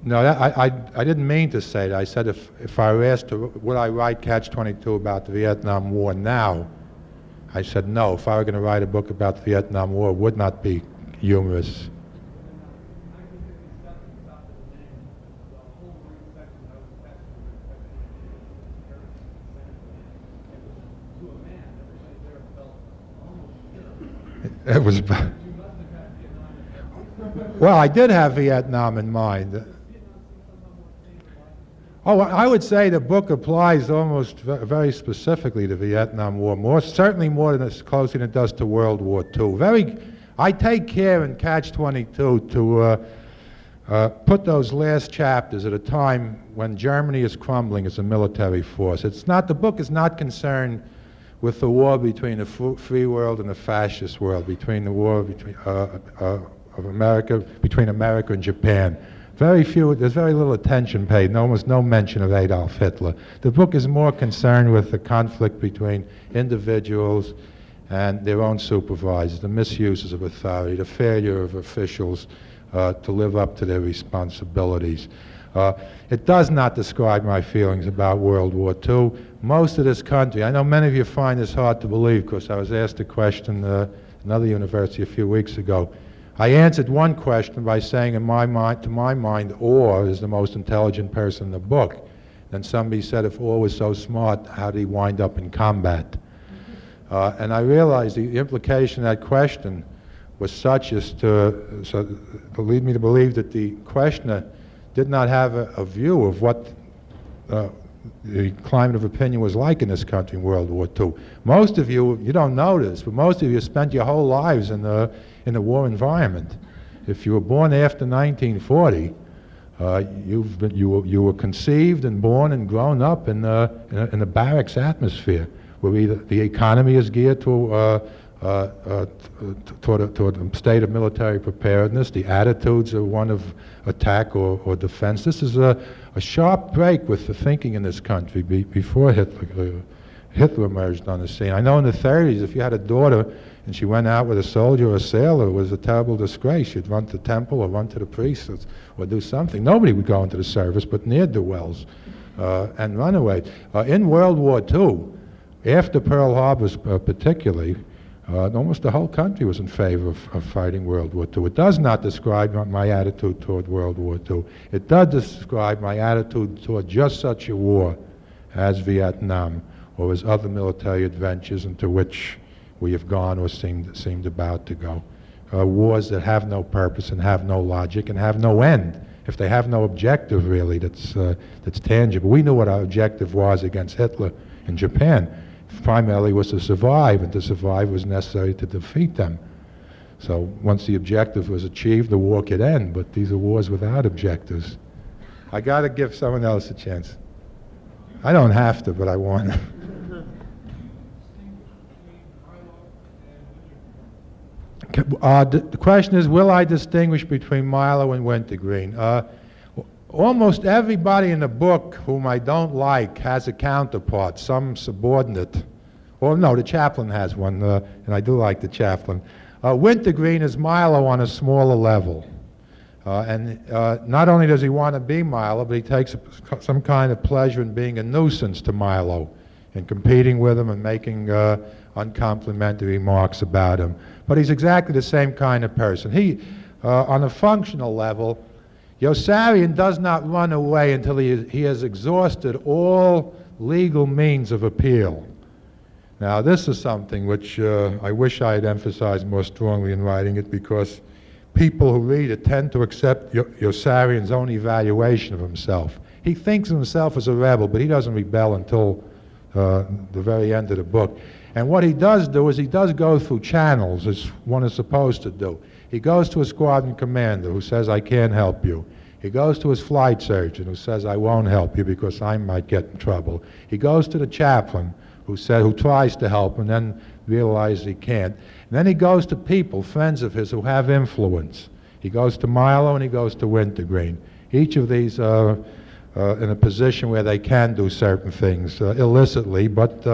No, I didn't mean to say that. I said if I were asked would I write Catch-22 about the Vietnam War now, I said no. If I were going to write a book about the Vietnam War, it would not be humorous. It was. Well, I did have Vietnam in mind. Oh, I would say the book applies almost very specifically to the Vietnam War, certainly more than as closely than it does to World War II. I take care in Catch-22 to put those last chapters at a time when Germany is crumbling as a military force. The book is not concerned with the war between the free world and the fascist world, between the war between America and Japan. There's very little attention paid, almost no mention of Adolf Hitler. The book is more concerned with the conflict between individuals and their own supervisors, the misuses of authority, the failure of officials to live up to their responsibilities. It does not describe my feelings about World War II. Most of this country, I know many of you find this hard to believe because I was asked a question at another university a few weeks ago. I answered one question by saying, to my mind, Orr is the most intelligent person in the book. Then somebody said, if Orr was so smart, how did he wind up in combat? And I realized the implication of that question was such as to lead me to believe that the questioner did not have a view of what the climate of opinion was like in this country in World War II. Most of you don't know this, but most of you spent your whole lives in the war environment. If you were born after 1940, you were conceived and born and grown up in a barracks atmosphere, where the economy is geared toward a state of military preparedness. The attitudes are one of attack or defense. This is a sharp break with the thinking in this country before Hitler emerged on the scene. I know in the 30s, if you had a daughter and she went out with a soldier or a sailor, it was a terrible disgrace. She'd run to the temple or run to the priest or do something. Nobody would go into the service but ne'er-do-wells and run away. In World War II, after Pearl Harbor particularly, almost the whole country was in favor of fighting World War II. It does not describe my attitude toward World War II. It does describe my attitude toward just such a war as Vietnam or as other military adventures into which we have gone or seemed about to go. Wars that have no purpose and have no logic and have no end. If they have no objective really that's tangible. We knew what our objective was against Hitler in Japan. Primarily was to survive, and to survive was necessary to defeat them. So once the objective was achieved, the war could end, but these are wars without objectives. I got to give someone else a chance. I don't have to, but I want to. The question is, will I distinguish between Milo and Wintergreen? Almost everybody in the book whom I don't like has a counterpart, some subordinate. Or no, the chaplain has one, and I do like the chaplain. Wintergreen is Milo on a smaller level. And not only does he want to be Milo, but he takes some kind of pleasure in being a nuisance to Milo and competing with him and making uncomplimentary remarks about him. But he's exactly the same kind of person. He, on a functional level, Yossarian does not run away until he has exhausted all legal means of appeal. Now, this is something which I wish I had emphasized more strongly in writing it, because people who read it tend to accept Yossarian's own evaluation of himself. He thinks of himself as a rebel, but he doesn't rebel until the very end of the book. And what he does do is he does go through channels, as one is supposed to do. He goes to a squadron commander who says, I can't help you. He goes to his flight surgeon who says, I won't help you because I might get in trouble. He goes to the chaplain who tries to help and then realizes he can't. And then he goes to people, friends of his, who have influence. He goes to Milo and he goes to Wintergreen. Each of these are in a position where they can do certain things illicitly, but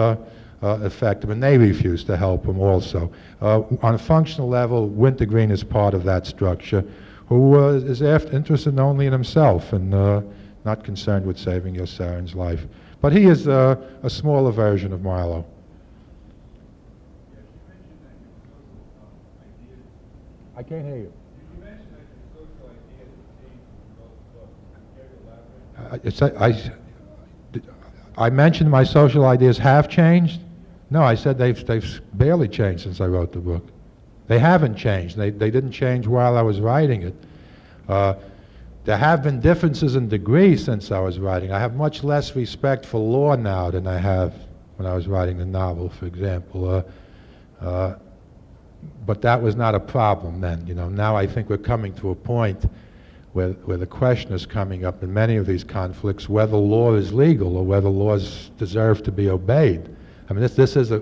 effective, and they refuse to help him also. On a functional level, Wintergreen is part of that structure, who is interested only in himself and not concerned with saving Yossarian's life. But he is a smaller version of Milo. I can't hear you. You mentioned that your social ideas have changed from both books. Care to elaborate? I mentioned my social ideas have changed. No, I said they've barely changed since I wrote the book. They haven't changed. They didn't change while I was writing it. There have been differences in degree since I was writing. I have much less respect for law now than I have when I was writing the novel, for example. But that was not a problem then. Now I think we're coming to a point where the question is coming up in many of these conflicts whether law is legal or whether laws deserve to be obeyed. I mean, this is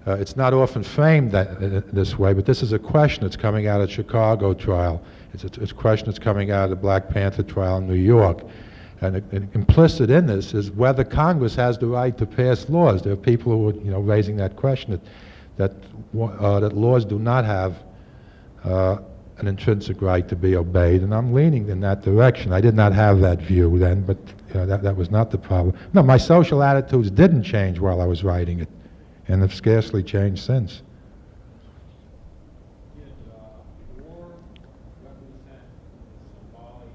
it's not often framed this way, but this is a question that's coming out of the Chicago trial. It's a question that's coming out of the Black Panther trial in New York. And implicit in this is whether Congress has the right to pass laws. There are people who are raising that question, that laws do not have an intrinsic right to be obeyed, and I'm leaning in that direction. I did not have that view then, but that was not the problem. No, my social attitudes didn't change while I was writing it, and have scarcely changed since. Did war represent symbolic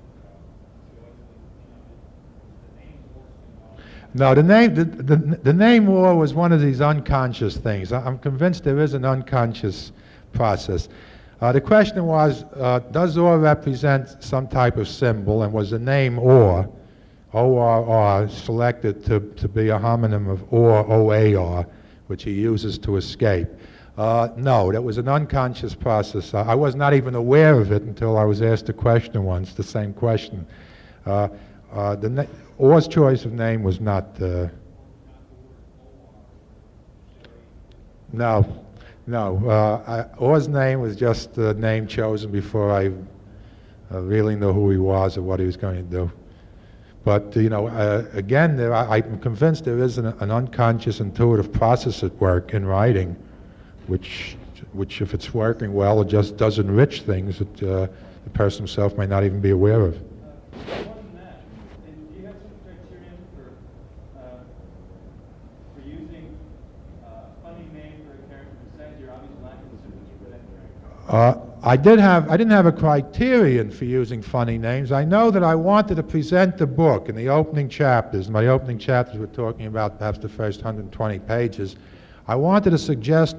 No, the name war was one of these unconscious things. I'm convinced there is an unconscious process. The question was, does or represent some type of symbol, and was the name or ORR, selected to be a homonym of OAR, which he uses to escape. No, that was an unconscious process. I was not even aware of it until I was asked a question once, the same question. Orr's choice of name was not... No. Orr's name was just a name chosen before I really knew who he was or what he was going to do. But, again, I'm convinced there is an unconscious intuitive process at work in writing, which if it's working well, it just does enrich things that the person himself may not even be aware of. More than that, and do you have some criterion for using a funny name for a character besides your obvious lack of sympathy for that character? I didn't have a criterion for using funny names. I know that I wanted to present the book in the opening chapters. My opening chapters were talking about perhaps the first 120 pages. I wanted to suggest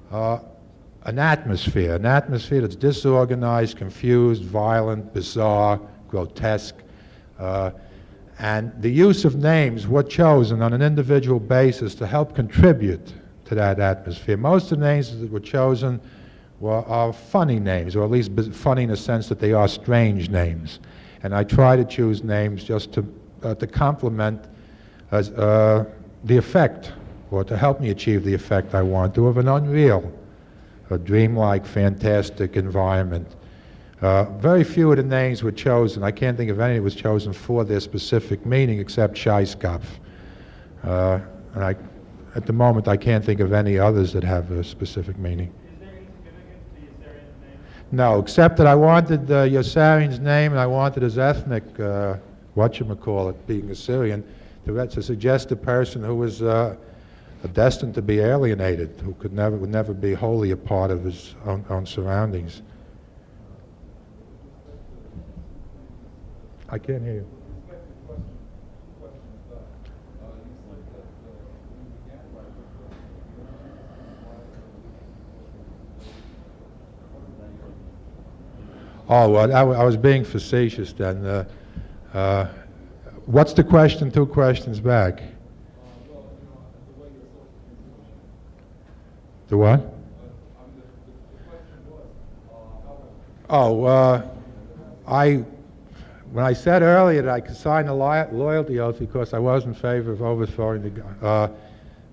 an atmosphere that's disorganized, confused, violent, bizarre, grotesque. And the use of names were chosen on an individual basis to help contribute to that atmosphere. Most of the names that were chosen are funny names, or at least funny in the sense that they are strange names. And I try to choose names just to complement the effect, or to help me achieve the effect I want to, of an unreal, a dreamlike, fantastic environment. Very few of the names were chosen. I can't think of any that was chosen for their specific meaning except Shaiskopf. And at the moment, I can't think of any others that have a specific meaning. Is there any significance to Yossarian's name? No, except that I wanted Yossarian's name and I wanted his ethnic, whatchamacallit, being Assyrian, to suggest a person who was destined to be alienated, who would never be wholly a part of his own surroundings. I can't hear you. Oh, well, I was being facetious then. What's the question 2 questions back? The what? When I said earlier that I could sign a loyalty oath because I was in favor of overthrowing I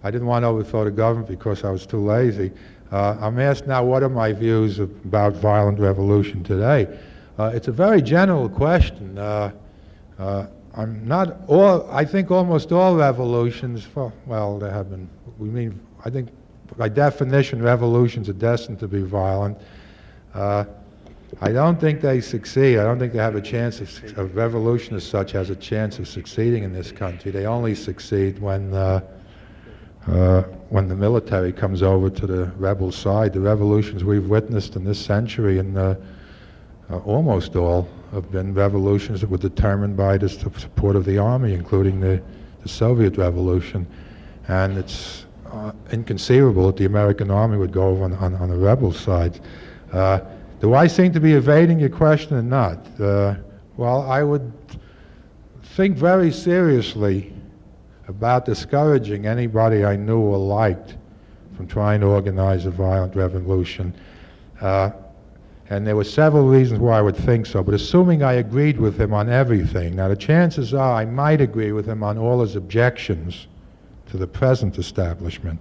didn't want to overthrow the government because I was too lazy. I'm asked now, what are my views about violent revolution today? It's a very general question. I think almost all revolutions, well, there have been, I think by definition revolutions are destined to be violent. I don't think they succeed. I don't think they have a chance a revolution as such has a chance of succeeding in this country. They only succeed when the military comes over to the rebel side. The revolutions we've witnessed in this century, and almost all, have been revolutions that were determined by the support of the army, including the Soviet Revolution. And it's inconceivable that the American army would go over on the rebel side. Do I seem to be evading your question or not? Well, I would think very seriously about discouraging anybody I knew or liked from trying to organize a violent revolution. And there were several reasons why I would think so, but assuming I agreed with him on everything. Now, the chances are I might agree with him on all his objections to the present establishment,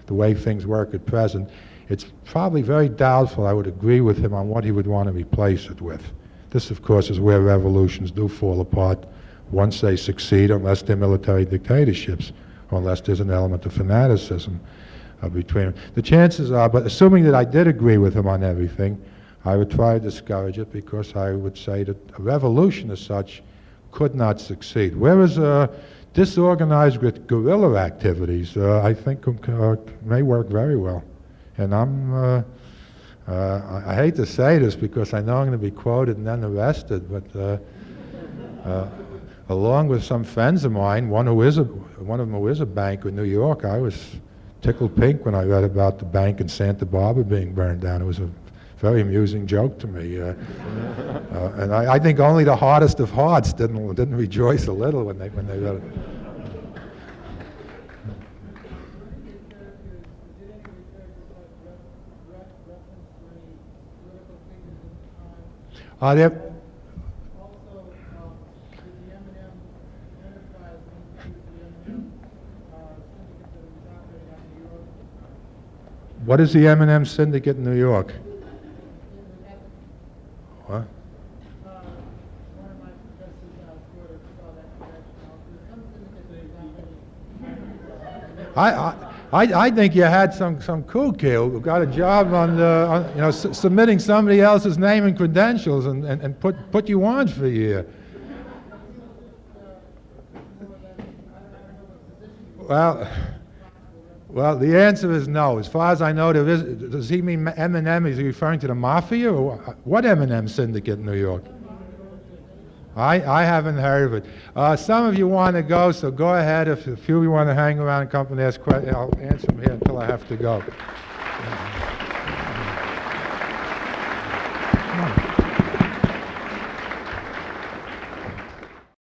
the way things work at present. It's probably very doubtful I would agree with him on what he would want to replace it with. This, of course, is where revolutions do fall apart once they succeed, unless they're military dictatorships, or unless there's an element of fanaticism between them. The chances are, but assuming that I did agree with him on everything, I would try to discourage it, because I would say that a revolution as such could not succeed. Whereas disorganized with guerrilla activities, I think may work very well. And I hate to say this because I know I'm going to be quoted and then arrested, but along with some friends of mine, one of them who is a banker in New York, I was tickled pink when I read about the bank in Santa Barbara being burned down. It was a very amusing joke to me. And I think only the hardest of hearts didn't rejoice a little when they read it. There, what is the M&M syndicate in New York? What? I think you had some kook here who got a job on submitting somebody else's name and credentials and put you on for a year. Well, the answer is no. As far as I know, does he mean M&M? Is he referring to the mafia, or what M&M syndicate in New York? I haven't heard of it. Some of you want to go, so go ahead. If a few of you want to hang around and come and ask questions, I'll answer them here until I have to go.